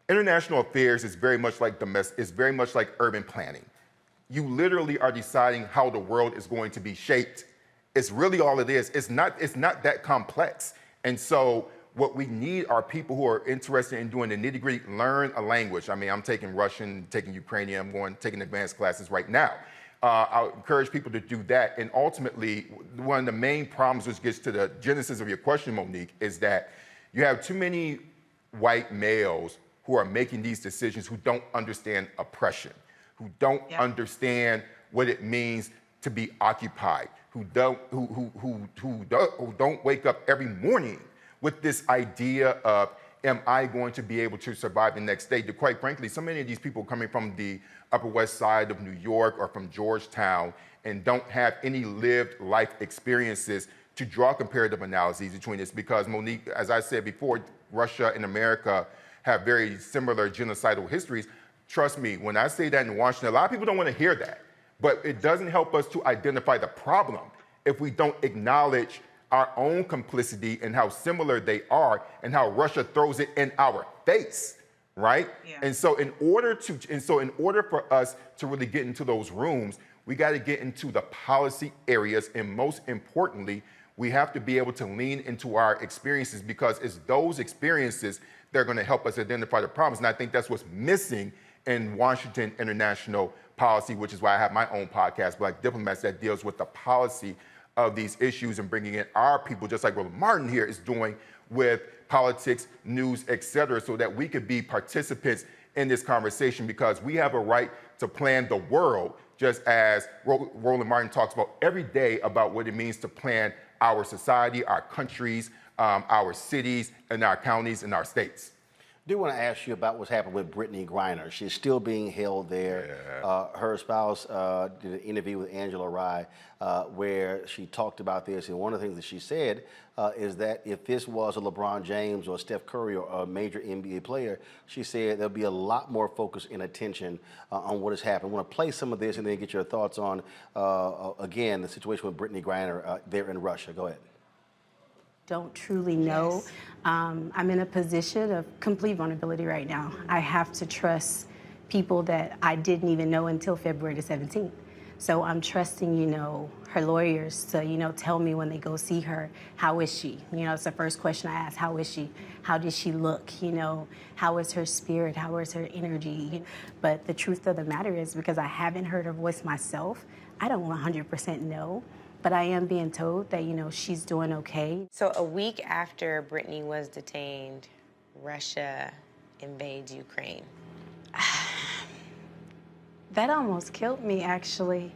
international affairs is very much like urban planning. You literally are deciding how the world is going to be shaped. It's really all it is. It's not that complex. And so what we need are people who are interested in doing the nitty-gritty, learn a language. I mean, I'm taking Russian, taking Ukrainian, I'm taking advanced classes right now. I encourage people to do that. And ultimately, one of the main problems, which gets to the genesis of your question, Monique, is that you have too many white males who are making these decisions who don't understand oppression, who don't understand what it means to be occupied, who don't wake up every morning with this idea of, am I going to be able to survive the next day? Quite frankly, so many of these people coming from the Upper West Side of New York or from Georgetown and don't have any lived life experiences to draw comparative analyses between this because, Monique, as I said before, Russia and America have very similar genocidal histories. Trust me, when I say that in Washington, a lot of people don't want to hear that, but it doesn't help us to identify the problem if we don't acknowledge our own complicity and how similar they are and how Russia throws it in our face, right? Yeah. And so in order for us to really get into those rooms, we got to get into the policy areas, and most importantly, we have to be able to lean into our experiences because it's those experiences that are going to help us identify the problems. And I think that's what's missing in Washington international policy, which is why I have my own podcast, Black Diplomats, that deals with the policy of these issues and bringing in our people, just like Roland Martin here is doing with politics, news, et cetera, so that we could be participants in this conversation because we have a right to plan the world, just as Roland Martin talks about every day about what it means to plan our society, our countries, our cities, and our counties and our states.
I do want to ask you about what's happened with Brittany Griner. She's still being held there. Yeah. Her spouse did an interview with Angela Rye where she talked about this, and one of the things that she said is that if this was a LeBron James or Steph Curry or a major NBA player, she said there'll be a lot more focus and attention on what has happened. I want to play some of this and then get your thoughts on, again, the situation with Brittany Griner there in Russia. Go ahead.
Don't truly know. Yes. I'm in a position of complete vulnerability right now. I have to trust people that I didn't even know until February the 17th. So I'm trusting, her lawyers to, tell me when they go see her, how is she? It's the first question I ask, how is she? How does she look? How is her spirit? How is her energy? But the truth of the matter is, because I haven't heard her voice myself, I don't 100% know. But I am being told that, she's doing okay.
So a week after Brittany was detained, Russia invades Ukraine.
That almost killed me, actually.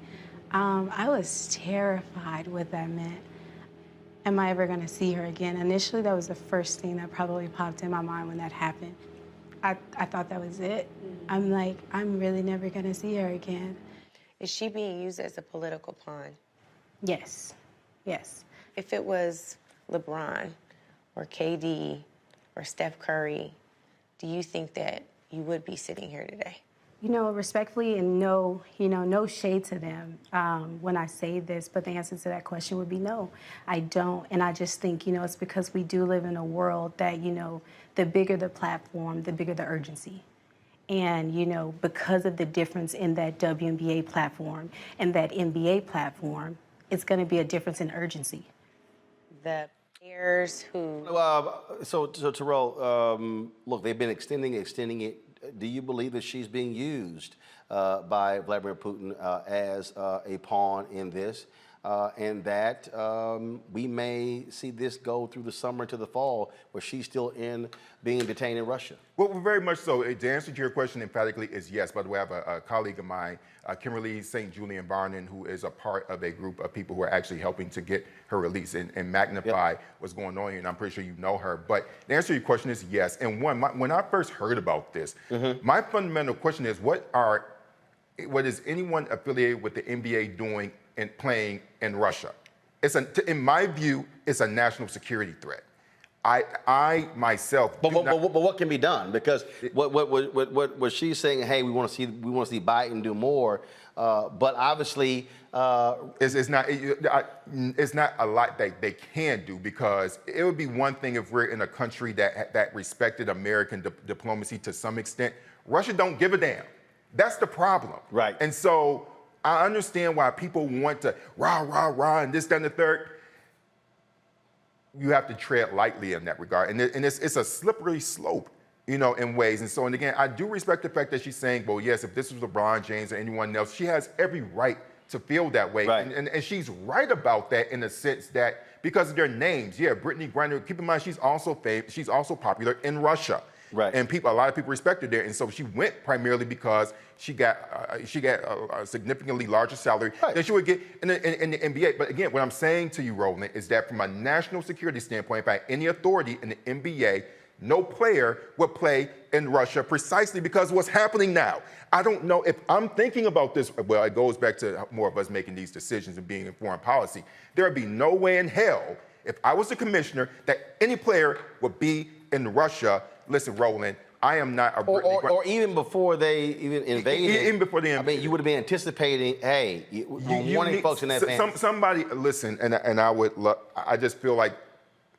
I was terrified what that meant. Am I ever gonna see her again? Initially, that was the first thing that probably popped in my mind when that happened. I thought that was it. I'm like, I'm really never gonna see her again.
Is she being used as a political pawn?
Yes, yes.
If it was LeBron or KD or Steph Curry, do you think that you would be sitting here today?
Respectfully, and no shade to them when I say this, but the answer to that question would be no, I don't. And I just think, it's because we do live in a world that, the bigger the platform, the bigger the urgency. And, because of the difference in that WNBA platform and that NBA platform, it's going to be a difference in urgency.
The players who...
So Terrell, look, they've been extending it. Do you believe that she's being used by Vladimir Putin as a pawn in this? And that we may see this go through the summer to the fall where she's still being detained in Russia?
Well, very much so. The answer to your question emphatically is yes. By the way, I have a colleague of mine, Kimberly St. Julian Barnon, who is a part of a group of people who are actually helping to get her release and magnify what's going on here, and I'm pretty sure you know her. But the answer to your question is yes. And when I first heard about this, my fundamental question is, what are what is anyone affiliated with the NBA doing and playing in Russia? In my view, it's a national security threat. I myself.
But what can be done? Because what she's saying, hey, we want to see Biden do more, but obviously
it's not a lot that they can do, because it would be one thing if we're in a country that respected American diplomacy to some extent. Russia don't give a damn. That's the problem.
Right.
And so I understand why people want to rah, and this, that, and the third. You have to tread lightly in that regard. And it's a slippery slope, in ways. And again, I do respect the fact that she's saying, well, yes, if this was LeBron James or anyone else, she has every right to feel that way.
Right.
And she's right about that in the sense that because of their names. Yeah, Brittany Griner, keep in mind, she's also popular in Russia.
Right.
And a lot of people respect her there. And so she went primarily because she got a significantly larger salary than she would get in the NBA. But again, what I'm saying to you, Roland, is that from a national security standpoint, by any authority in the NBA, no player would play in Russia precisely because of what's happening now. I don't know if I'm thinking about this. Well, it goes back to more of us making these decisions and being in foreign policy. There would be no way in hell, if I was the commissioner, that any player would be in Russia. Listen, Roland, I am not a
or even before they even invaded.
Even before they invaded.
I mean, you would have been anticipating, hey, warning folks in advance.
Somebody, listen, and I would I just feel like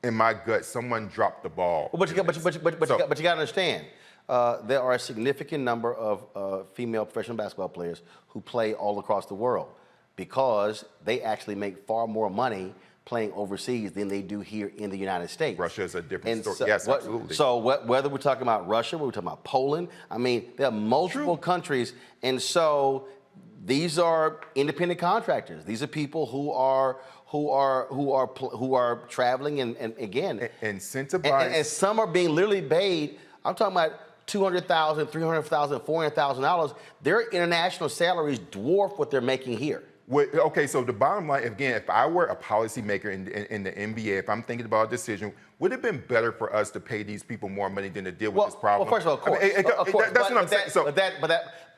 in my gut, someone dropped the ball.
But you got to understand, there are a significant number of female professional basketball players who play all across the world because they actually make far more money playing overseas than they do here in the United States.
Russia is a different story. Yes, absolutely.
So whether we're talking about Russia, whether we're talking about Poland, I mean, there are multiple countries, and so these are independent contractors. These are people who are traveling and again
incentivized.
And some are being literally paid. I'm talking about $200,000, $300,000, $400,000. Their international salaries dwarf what they're making here.
Okay, so the bottom line, again, if I were a policymaker in the NBA, if I'm thinking about a decision, would it have been better for us to pay these people more money than to deal with this problem?
Well, first of all, of course.
That's what I'm saying.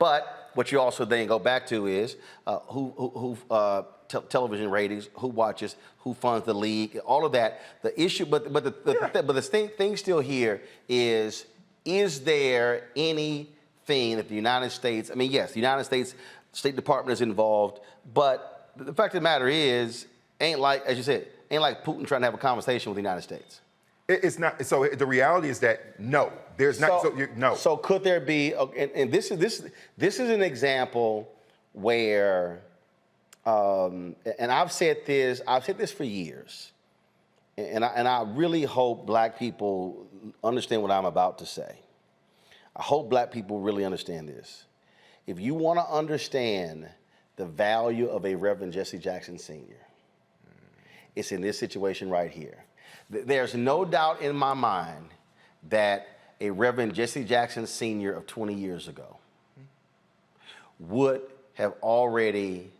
But what you also then go back to is television ratings, who watches, who funds the league, all of that. The issue, but the thing still here is there anything that the United States? I mean, yes, the United States State Department is involved, but the fact of the matter is, ain't like, as you said, ain't like Putin trying to have a conversation with the United States.
It's not. So the reality is that no, there's not. No.
So could there be? And this is an example where, and I've said this for years, and I really hope black people understand what I'm about to say. I hope black people really understand this. If you want to understand the value of a Reverend Jesse Jackson Sr., it's in this situation right here. There's no doubt in my mind that a Reverend Jesse Jackson Sr. of 20 years ago would have already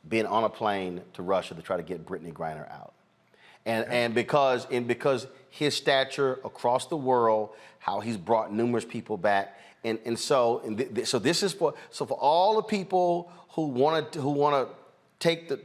been on a plane to Russia to try to get Brittany Griner out. And because his stature across the world, how he's brought numerous people back, so this is for all the people who want to take the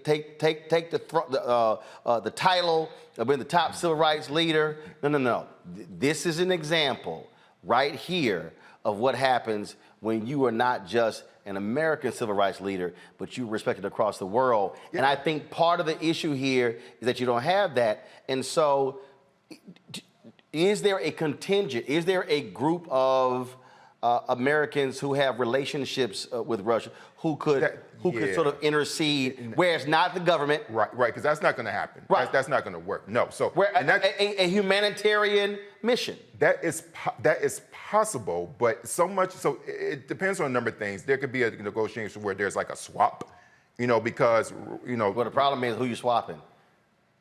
title of being the top civil rights leader. No. This is an example right here of what happens when you are not just an American civil rights leader, but you respected across the world. Yeah. And I think part of the issue here is that you don't have that. And so, is there a contingent? Is there a group of Americans who have relationships with Russia who could sort of intercede, where it's not the government?
Right, because that's not going to happen. Right. That's not going to work. No. So
a humanitarian mission.
That is possible, but so it depends on a number of things. There could be a negotiation where there's like a swap, because
Well, the problem is who you're swapping.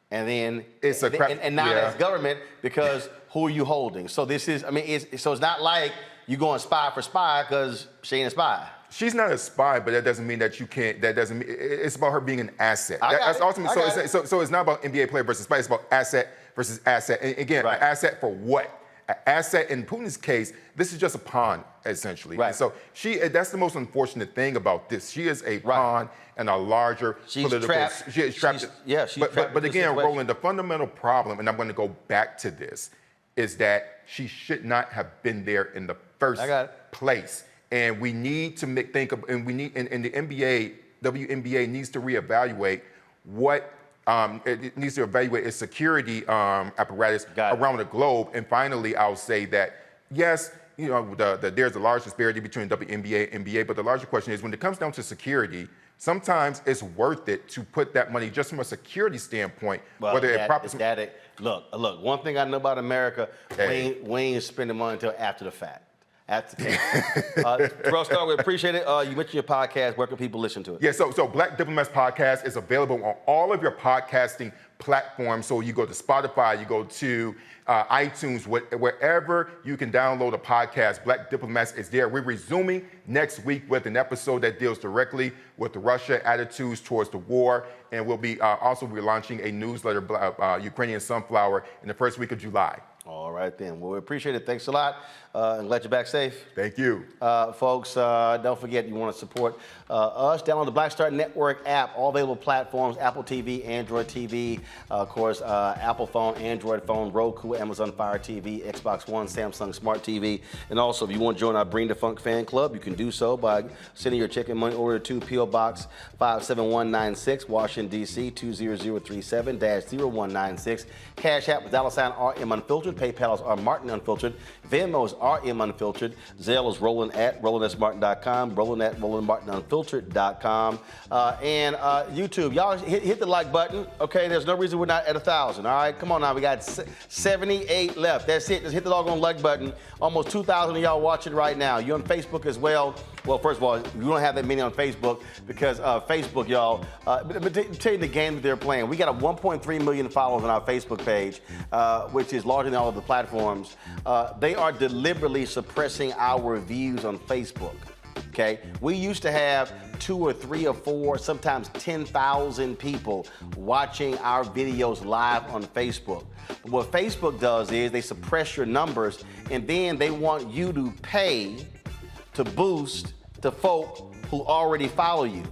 And then it's not government, because who are you holding? So this is, so it's not like you going spy for spy because she ain't a spy.
She's not a spy, but that doesn't mean that you can't. That doesn't mean it's about her being an asset. So it's not about NBA player versus spy. It's about asset versus asset. And again, an asset for what? asset. In Putin's case, this is just a pawn, essentially. Right. And so that's the most unfortunate thing about this. She is a pawn in a larger political.
Trapped.
She's trapped.
She's trapped.
But again, Roland, the fundamental problem, and I'm going to go back to this, is that she should not have been there in the first place. And we need to think of, and we need, and the NBA, WNBA needs to reevaluate what. It needs to evaluate its security apparatus around the globe. And finally, I'll say that, yes, you know, there's a large disparity between WNBA and NBA, but the larger question is when it comes down to security, sometimes it's worth it to put that money just from a security standpoint,
well,
whether
Look, one thing I know about America, we ain't spending money until after the fact. Terrell Starr, we appreciate it. You mentioned your podcast. Where can people listen to it?
Yeah, so Black Diplomats Podcast is available on all of your podcasting platforms. So you go to Spotify, you go to iTunes, wherever you can download a podcast. Black Diplomats is there. We're resuming next week with an episode that deals directly with the Russia attitudes towards the war. And we'll be also relaunching a newsletter, Ukrainian Sunflower, in the first week of July.
All right, then. Well, we appreciate it. Thanks a lot. And glad you're back safe.
Thank you.
Folks, don't forget you want to support us. Download the Black Star Network app. All available platforms, Apple TV, Android TV, of course, Apple phone, Android phone, Roku, Amazon Fire TV, Xbox One, Samsung Smart TV. And also, if you want to join our Bring the Funk fan club, you can do so by sending your check and money order to P.O. Box 57196, Washington, D.C. 20037-0196. Cash App with $RM Unfiltered. PayPal is R Martin Unfiltered. Venmo is RM Unfiltered. Zelle is Roland@RolandSMartin.com. Roland@RolandMartinUnfiltered.com. And YouTube, y'all hit the like button. Okay, there's no reason we're not at 1,000. All right, come on now. We got 78 left. That's it. Just hit the doggone like button. Almost 2,000 of y'all watching right now. You're on Facebook as well. Well, first of all, we don't have that many on Facebook because Facebook, y'all, but tell you the game that they're playing. We got a 1.3 million followers on our Facebook page, which is larger than all of the platforms. They are deliberately suppressing our views on Facebook, okay? We used to have 2 or 3 or 4, sometimes 10,000 people watching our videos live on Facebook. But what Facebook does is they suppress your numbers, and then they want you to pay to boost the folk who already follow you.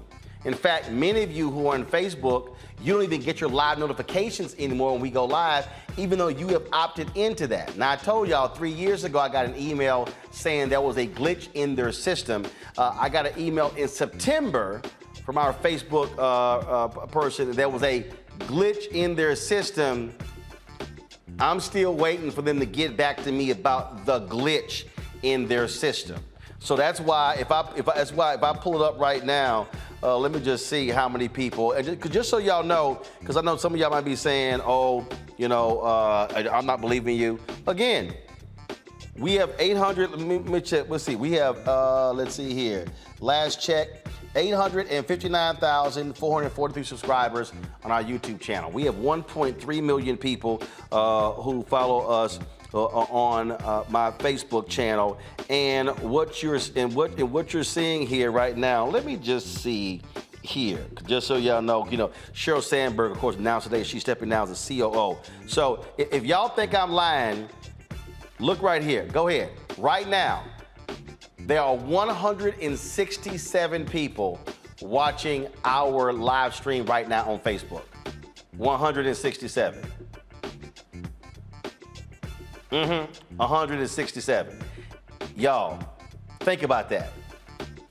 In fact, many of you who are on Facebook, you don't even get your live notifications anymore when we go live, even though you have opted into that. Now, I told y'all 3 years ago, I got an email saying there was a glitch in their system. I got an email in September from our Facebook person. There was a glitch in their system. I'm still waiting for them to get back to me about the glitch in their system. So that's why if I pull it up right now, let me just see how many people. And just so y'all know, because I know some of y'all might be saying, "Oh, you know, I'm not believing you." Again, we have 800. Let me check. Let's see. We have. Let's see here. Last check, 859,443 subscribers on our YouTube channel. We have 1.3 million people who follow us on my Facebook channel, and what you're seeing here right now. Let me just see here, just so y'all know. You know, Sheryl Sandberg, of course, announced today she's stepping down as the COO. So if y'all think I'm lying, look right here. Go ahead. Right now, there are 167 people watching our live stream right now on Facebook. 167. 167. Y'all, think about that.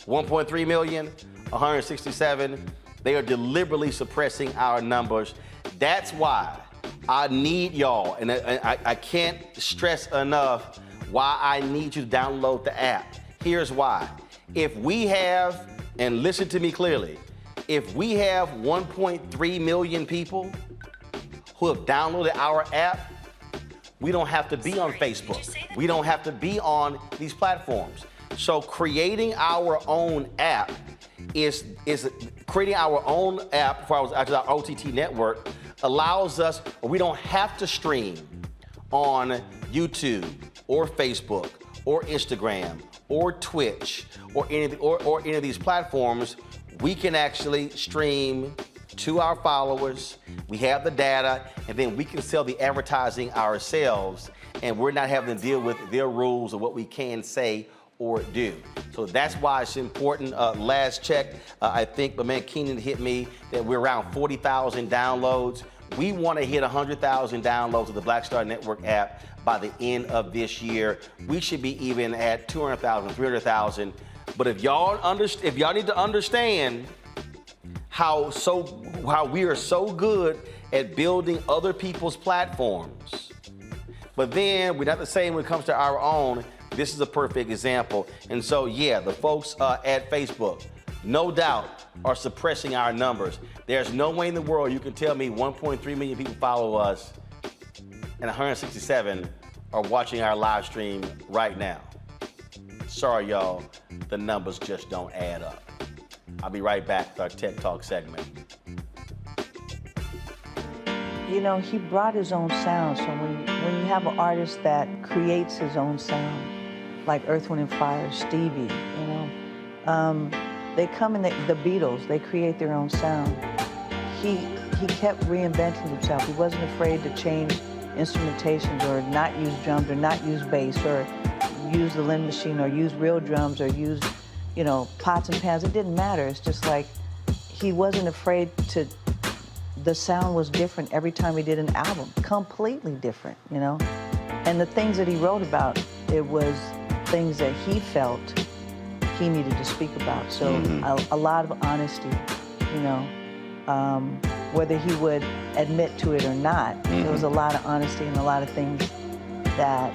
1.3 million, 167. They are deliberately suppressing our numbers. That's why I need y'all, and I can't stress enough why I need you to download the app. Here's why. If we have, and listen to me clearly, if we have 1.3 million people who have downloaded our app, we don't have to be on Facebook. We don't have to be on these platforms. So creating our own app is creating our own app for our OTT network allows us, we don't have to stream on YouTube or Facebook or Instagram or Twitch or any of these platforms. We can actually stream to our followers. We have the data, and then we can sell the advertising ourselves. and we're not having to deal with their rules of what we can say or do. So that's why it's important. Last check, I think my man Keenan hit me that we're around 40,000 downloads. We want to hit 100,000 downloads of the Black Star Network app by the end of this year. We should be even at 200,000, 300,000. But if y'all need to understand how we are so good at building other people's platforms, but then we're not the same when it comes to our own. This is a perfect example. And so, yeah, the folks at Facebook, no doubt, are suppressing our numbers. There's no way in the world you can tell me 1.3 million people follow us and 167 are watching our live stream right now. Sorry, y'all, the numbers just don't add up. I'll be right back with our Tech Talk segment.
You know, he brought his own sound. So when you have an artist that creates his own sound, like Earth, Wind & Fire, Stevie, you know, they come in, the Beatles, they create their own sound. He kept reinventing himself. He wasn't afraid to change instrumentations or not use drums or not use bass or use the Lynn machine or use real drums or use, you know, pots and pans. It didn't matter. It's just like he wasn't afraid to, the sound was different every time he did an album, completely different, you know? And the things that he wrote about, it was things that he felt he needed to speak about. So a lot of honesty, you know, whether he would admit to it or not, there was a lot of honesty and a lot of things that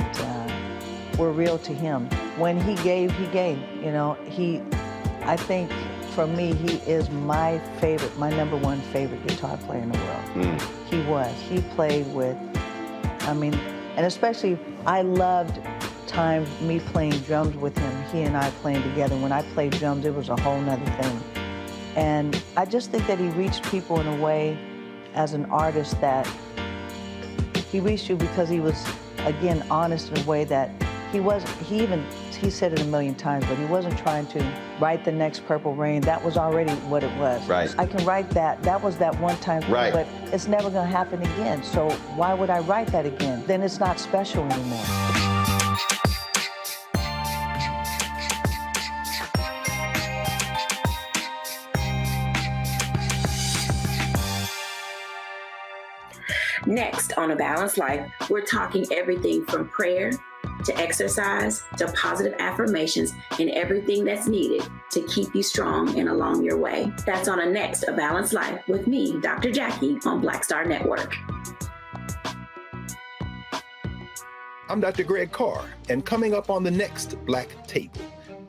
were real to him. When he gave, you know, I think for me, he is my favorite, my #1 favorite guitar player in the world. He was. He played with, I mean, and especially I loved times me playing drums with him, he and I playing together. When I played drums, it was a whole nother thing. And I just think that he reached people in a way as an artist that he reached you because he was, again, honest in a way that he said it a million times, but he wasn't trying to write the next Purple Rain. That was already what it was.
Right.
I can write that. That was that one time thing,
right,
but it's never gonna happen again. So why would I write that again? Then it's not special anymore.
Next on A Balanced Life, we're talking everything from prayer to exercise to positive affirmations and everything that's needed to keep you strong and along your way. That's on a next A Balanced Life with me, Dr. Jackie, on Black Star Network.
I'm Dr. Greg Carr, and coming up on the next Black Table,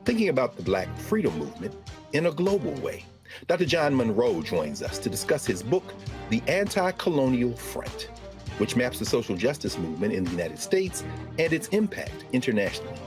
thinking about the Black freedom movement in a global way. Dr. John Monroe joins us to discuss his book, The Anti-Colonial Front, which maps the social justice movement in the United States and its impact internationally,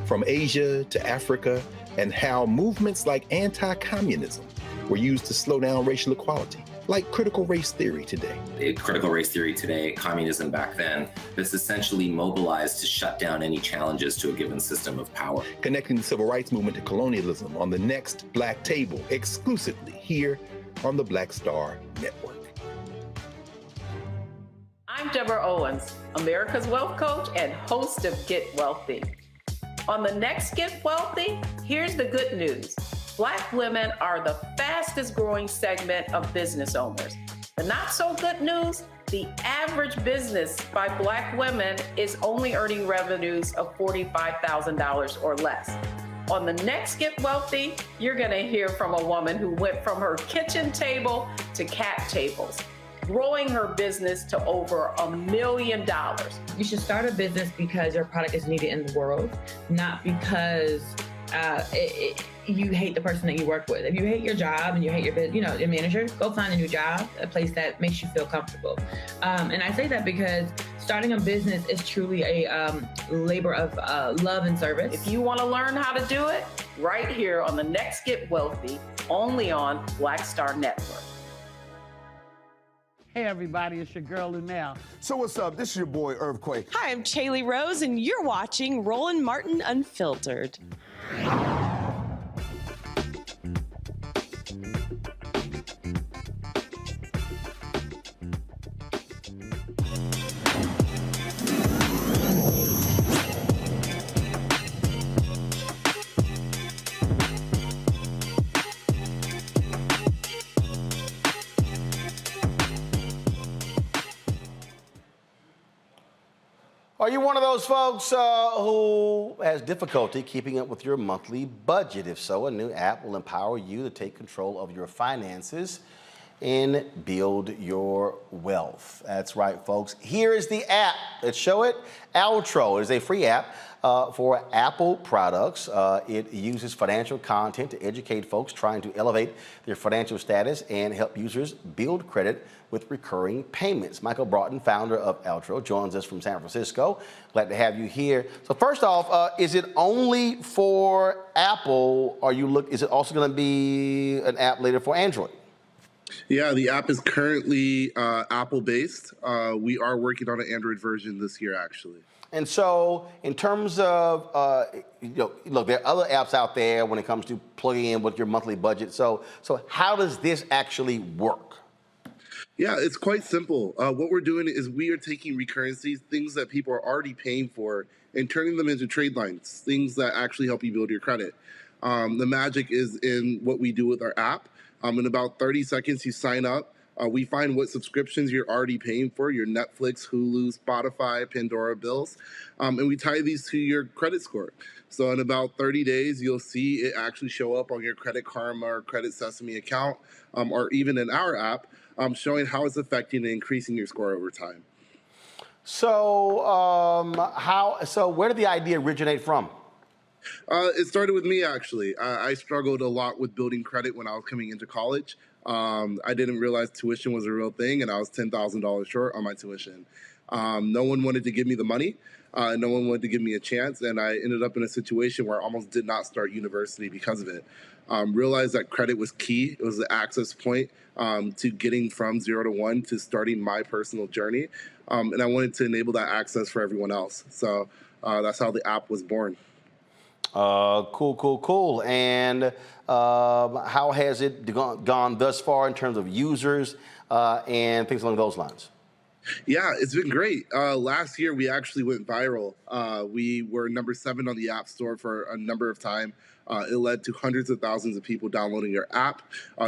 from Asia to Africa, and how movements like anti-communism were used to slow down racial equality, like critical race theory today.
Critical race theory today, communism back then, that's essentially mobilized to shut down any challenges to a given system of power.
Connecting the civil rights movement to colonialism on the next Black Table, exclusively here on the Black Star Network.
I'm Deborah Owens, America's Wealth Coach and host of Get Wealthy. On the next Get Wealthy, here's the good news. Black women are the fastest growing segment of business owners. The not so good news, the average business by Black women is only earning revenues of $45,000 or less. On the next Get Wealthy, you're gonna hear from a woman who went from her kitchen table to cat tables, growing her business to over $1 million.
You should start a business because your product is needed in the world, not because you hate the person that you work with. If you hate your job and you hate your manager, go find a new job, a place that makes you feel comfortable. And I say that because starting a business is truly a labor of love and service.
If you want to learn how to do it, right here on the next Get Wealthy, only on Black Star Network.
Hey everybody, it's your girl Lunel.
So what's up? This is your boy Earthquake.
Hi, I'm Chaley Rose, and you're watching Roland Martin Unfiltered.
Are you one of those folks who has difficulty keeping up with your monthly budget? If so, a new app will empower you to take control of your finances and build your wealth. That's right, folks. Here is the app. Let's show it. Altro is a free app for Apple products. It uses financial content to educate folks trying to elevate their financial status and help users build credit with recurring payments. Michael Broughton, founder of Altro, joins us from San Francisco. Glad to have you here. So first off, is it only for Apple? Is it also going to be an app later for Android?
Yeah, the app is currently Apple-based. We are working on an Android version this year, actually.
And so, in terms of, look, there are other apps out there when it comes to plugging in with your monthly budget. So how does this actually work?
Yeah, it's quite simple. What we're doing is we are taking recurrencies, things that people are already paying for, and turning them into trade lines, things that actually help you build your credit. The magic is in what we do with our app. In about 30 seconds, you sign up. We find what subscriptions you're already paying for, your Netflix, Hulu, Spotify, Pandora bills, and we tie these to your credit score. So in about 30 days, you'll see it actually show up on your Credit Karma or Credit Sesame account, or even in our app, showing how it's affecting and increasing your score over time.
So where did the idea originate from?
It started with me, actually. I struggled a lot with building credit when I was coming into college. I didn't realize tuition was a real thing, and I was $10,000 short on my tuition. No one wanted to give me the money. No one wanted to give me a chance, and I ended up in a situation where I almost did not start university because of it. Realized that credit was key. It was the access point to getting from 0 to 1 to starting my personal journey. And I wanted to enable that access for everyone else. So that's how the app was born.
Cool. And how has it gone thus far in terms of users and things along those lines?
Yeah, it's been great. Last year, we actually went viral. We were number 7 on the App Store for a number of time. It led to hundreds of thousands of people downloading your app,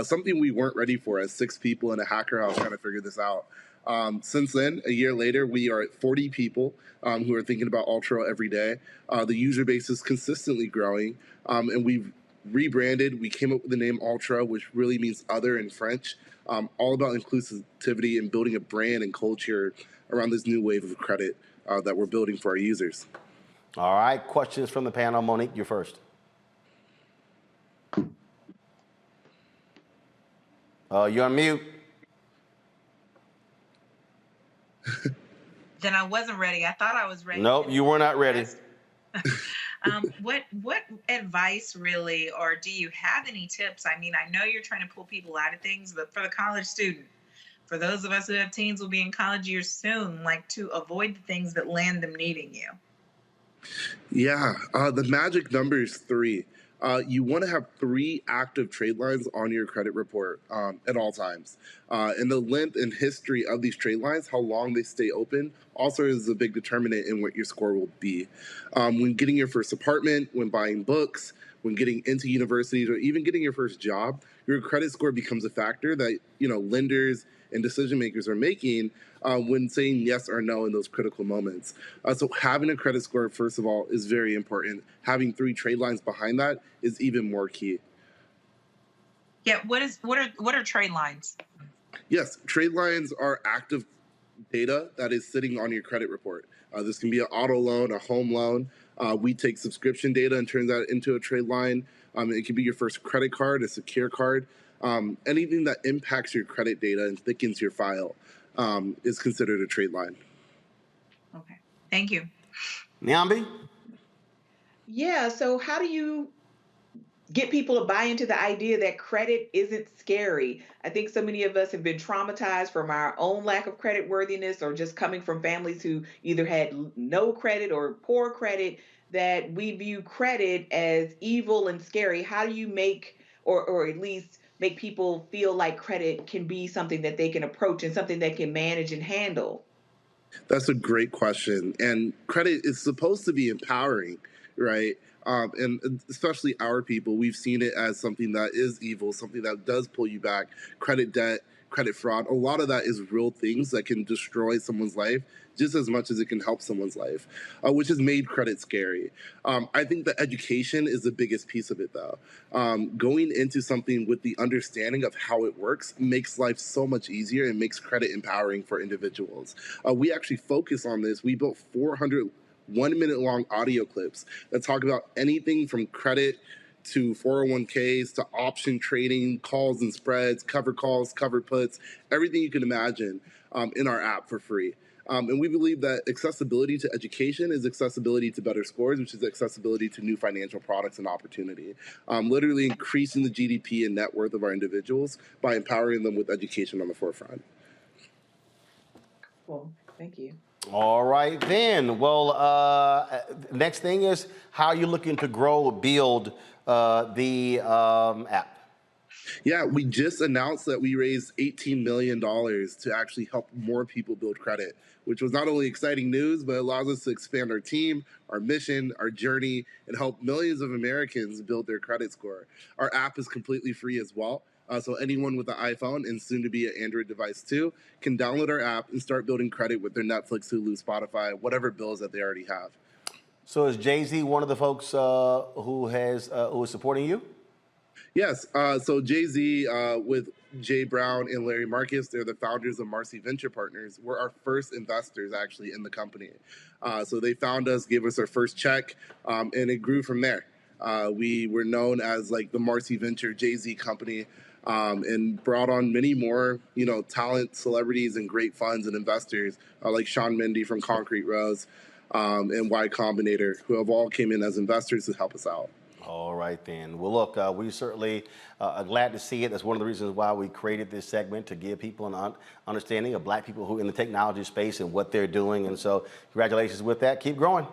something we weren't ready for as 6 people in a hacker house trying to figure this out. Since then, a year later, we are at 40 people who are thinking about Altro every day. The user base is consistently growing, and we've rebranded. We came up with the name Altro, which really means other in French, all about inclusivity and building a brand and culture around this new wave of credit that we're building for our users.
All right, questions from the panel. Monique, you're first. You're on mute.
Then I wasn't ready. I thought I was ready.
Nope, you were not ready.
What advice really, or do you have any tips? I mean, I know you're trying to pull people out of things, but for the college student, for those of us who have teens will be in college years soon, like to avoid the things that land them needing you.
Yeah, the magic number is 3. You want to have 3 active trade lines on your credit report at all times. And the length and history of these trade lines, how long they stay open, also is a big determinant in what your score will be. When getting your first apartment, when buying books, when getting into universities, or even getting your first job, your credit score becomes a factor that lenders and decision makers are making when saying yes or no in those critical moments. So having a credit score, first of all, is very important. Having 3 trade lines behind that is even more key.
Yeah, what are trade lines?
Yes, trade lines are active data that is sitting on your credit report. This can be an auto loan, a home loan. We take subscription data and turn that into a trade line. It can be your first credit card, a secure card. Anything that impacts your credit data and thickens your file is considered a trade line.
Okay, thank you.
Nyambi?
Yeah, so how do you get people to buy into the idea that credit isn't scary? I think so many of us have been traumatized from our own lack of credit worthiness, or just coming from families who either had no credit or poor credit, that we view credit as evil and scary. How do you make, or at least make people feel like credit can be something that they can approach and something they can manage and handle?
That's a great question. And credit is supposed to be empowering, right? And especially our people, we've seen it as something that is evil, something that does pull you back. Credit debt credit fraud. A lot of that is real things that can destroy someone's life just as much as it can help someone's life, which has made credit scary. I think that education is the biggest piece of it, though. Going into something with the understanding of how it works makes life so much easier and makes credit empowering for individuals. We actually focus on this. We built 400 1-minute-long audio clips that talk about anything from credit to 401ks to option trading, calls and spreads, cover calls, cover puts, everything you can imagine in our app for free. And we believe that accessibility to education is accessibility to better scores, which is accessibility to new financial products and opportunity. Literally increasing the GDP and net worth of our individuals by empowering them with education on the forefront.
Well, thank you.
All right, then. Well, next thing is how are you looking to grow or build the app?
Yeah, we just announced that we raised $18 million to actually help more people build credit, which was not only exciting news, but allows us to expand our team, our mission, our journey, and help millions of Americans build their credit score. Our app is completely free as well. So anyone with an iPhone and soon to be an Android device too can download our app and start building credit with their Netflix, Hulu, Spotify, whatever bills that they already have.
So is Jay-Z one of the folks who is supporting you?
Yes. So Jay-Z with Jay Brown and Larry Marcus, they're the founders of Marcy Venture Partners. We're our first investors actually in the company. So they found us, gave us our first check, and it grew from there. We were known as like the Marcy Venture Jay-Z company. And brought on many more, talent, celebrities, and great funds and investors like Sean Mendy from Concrete Rose and Y Combinator, who have all came in as investors to help us out.
All right, then. Well, look, we certainly are glad to see it. That's one of the reasons why we created this segment, to give people an understanding of Black people who are in the technology space and what they're doing. And so congratulations with that. Keep growing.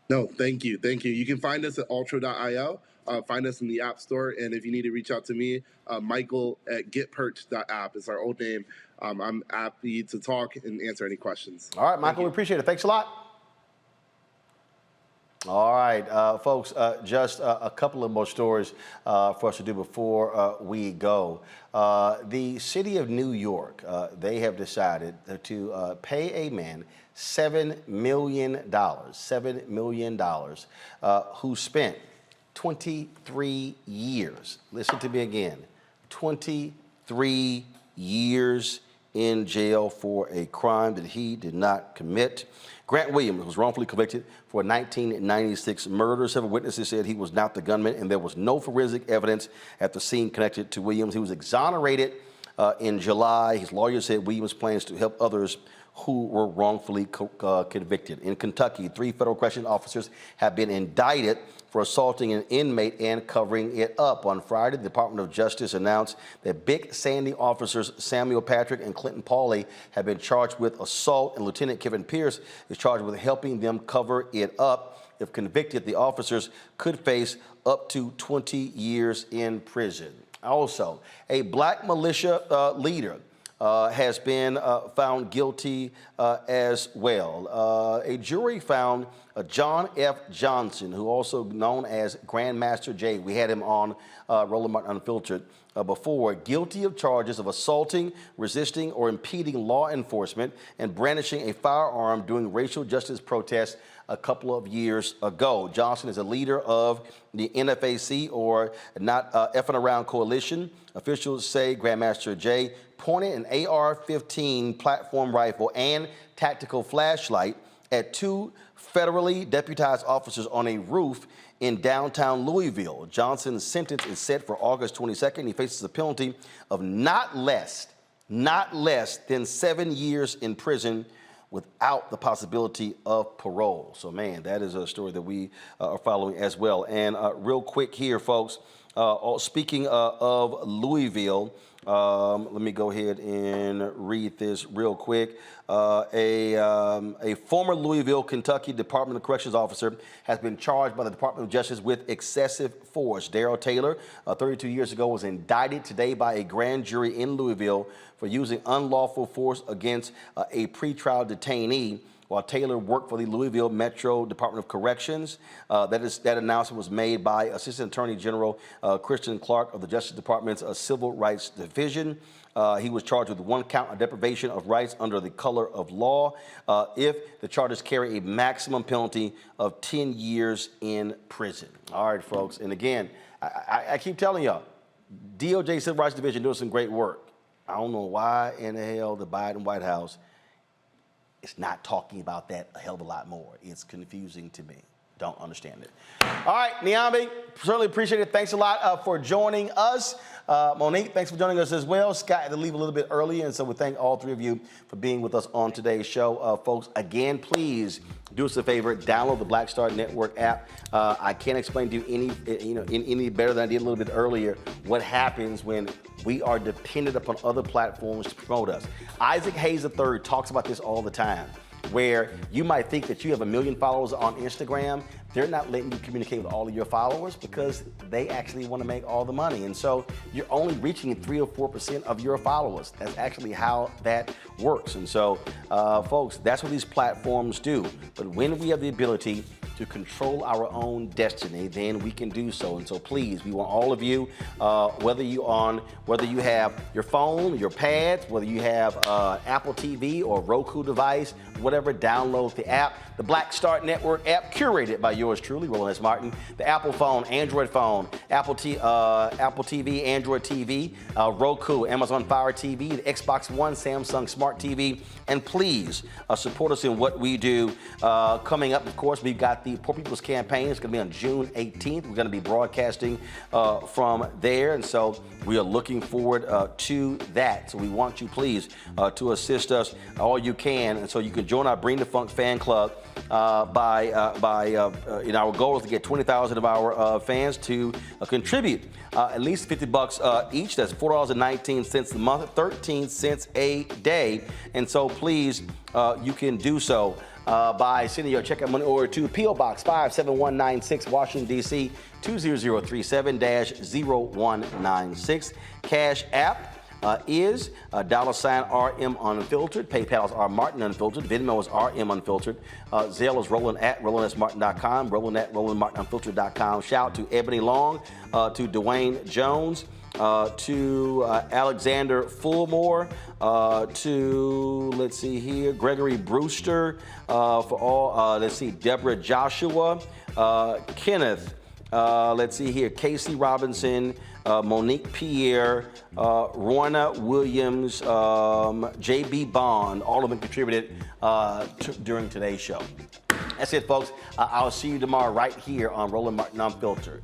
No, thank you. Thank you. You can find us at ultra.io. Find us in the App Store. And if you need to reach out to me, Michael at getperch.app is our old name. I'm happy to talk and answer any questions.
All right, Michael, we appreciate it. Thanks a lot. All right, folks, just a couple of more stories for us to do before we go. The city of New York, they have decided to pay a man $7 million, who spent 23 years, listen to me again, 23 years in jail for a crime that he did not commit. Grant Williams was wrongfully convicted for a 1996 murder. Several witnesses said he was not the gunman, and there was no forensic evidence at the scene connected to Williams. He was exonerated in July. His lawyer said Williams plans to help others who were wrongfully convicted. In Kentucky, 3 federal corrections officers have been indicted for assaulting an inmate and covering it up. On Friday, the Department of Justice announced that Big Sandy officers Samuel Patrick and Clinton Pauley have been charged with assault, and Lieutenant Kevin Pierce is charged with helping them cover it up. If convicted, the officers could face up to 20 years in prison. Also, a Black militia leader has been found guilty as well. A jury found John F. Johnson, who also known as Grandmaster Jay, we had him on Roland Martin Unfiltered before, guilty of charges of assaulting, resisting, or impeding law enforcement and brandishing a firearm during racial justice protests a couple of years ago. Johnson is a leader of the NFAC, or Not Effing Around Coalition. Officials say Grandmaster Jay pointed an AR-15 platform rifle and tactical flashlight at 2 federally deputized officers on a roof in downtown Louisville. Johnson's sentence is set for August 22nd. He faces a penalty of not less than 7 years in prison without the possibility of parole. So, man, that is a story that we are following as well. And real quick here, folks, speaking of Louisville, let me go ahead and read this real quick. A former Louisville, Kentucky Department of Corrections officer has been charged by the Department of Justice with excessive force. Darrell Taylor, 32 years ago, was indicted today by a grand jury in Louisville for using unlawful force against a pretrial detainee while Taylor worked for the Louisville Metro Department of Corrections. That announcement was made by Assistant Attorney General Christian Clark of the Justice Department's Civil Rights Division. He was charged with 1 count of deprivation of rights under the color of law if the charges carry a maximum penalty of 10 years in prison. All right, folks. And again, I keep telling y'all, DOJ Civil Rights Division doing some great work. I don't know why in the hell the Biden White House is not talking about that a hell of a lot more. It's confusing to me. Don't understand it. All right, Niambi, certainly appreciate it. Thanks a lot for joining us. Monique, thanks for joining us as well. Scott had to leave a little bit early, and so we thank all three of you for being with us on today's show. Folks, again, please do us a favor, download the Black Star Network app. I can't explain to you any better than I did a little bit earlier what happens when we are dependent upon other platforms to promote us. Isaac Hayes III talks about this all the time, where you might think that you have 1 million followers on Instagram. They're not letting you communicate with all of your followers because they actually want to make all the money. And so you're only reaching 3 or 4% of your followers. That's actually how that works. And so, folks, that's what these platforms do. But when we have the ability to control our own destiny, then we can do so. And so please, we want all of you, whether you have your phone, your pads, whether you have Apple TV or Roku device, whatever, download the app. The Black Star Network app, curated by yours truly, Roland S. Martin. The Apple phone, Android phone, Apple TV, Android TV, Roku, Amazon Fire TV, the Xbox One, Samsung Smart TV. And please support us in what we do. Coming up, of course, we've got the Poor People's Campaign. It's going to be on June 18th. We're going to be broadcasting from there. And so we are looking forward to that. So we want you, please, to assist us all you can. And so you can join our Bring the Funk fan club by our goal is to get 20,000 of our fans to contribute at least $50 each. That's $4.19 a month, 13 cents a day. And so please, you can do so by sending your checkout money order to P.O. Box 57196, Washington, D.C. 20037-0196. Cash App is $RM Unfiltered. PayPal is R Martin Unfiltered. Venmo is RM Unfiltered. Zelle is Roland at RolandSMartin.com. Roland at RolandMartinUnfiltered.com. Shout out to Ebony Long, to Dwayne Jones, to Alexander Fullmore, to, let's see here, Gregory Brewster, for all, Deborah Joshua, Kenneth, let's see here, Casey Robinson, Monique Pierre, Rona Williams, J.B. Bond, all of them contributed during today's show. That's it, folks. I'll see you tomorrow right here on Roland Martin Unfiltered.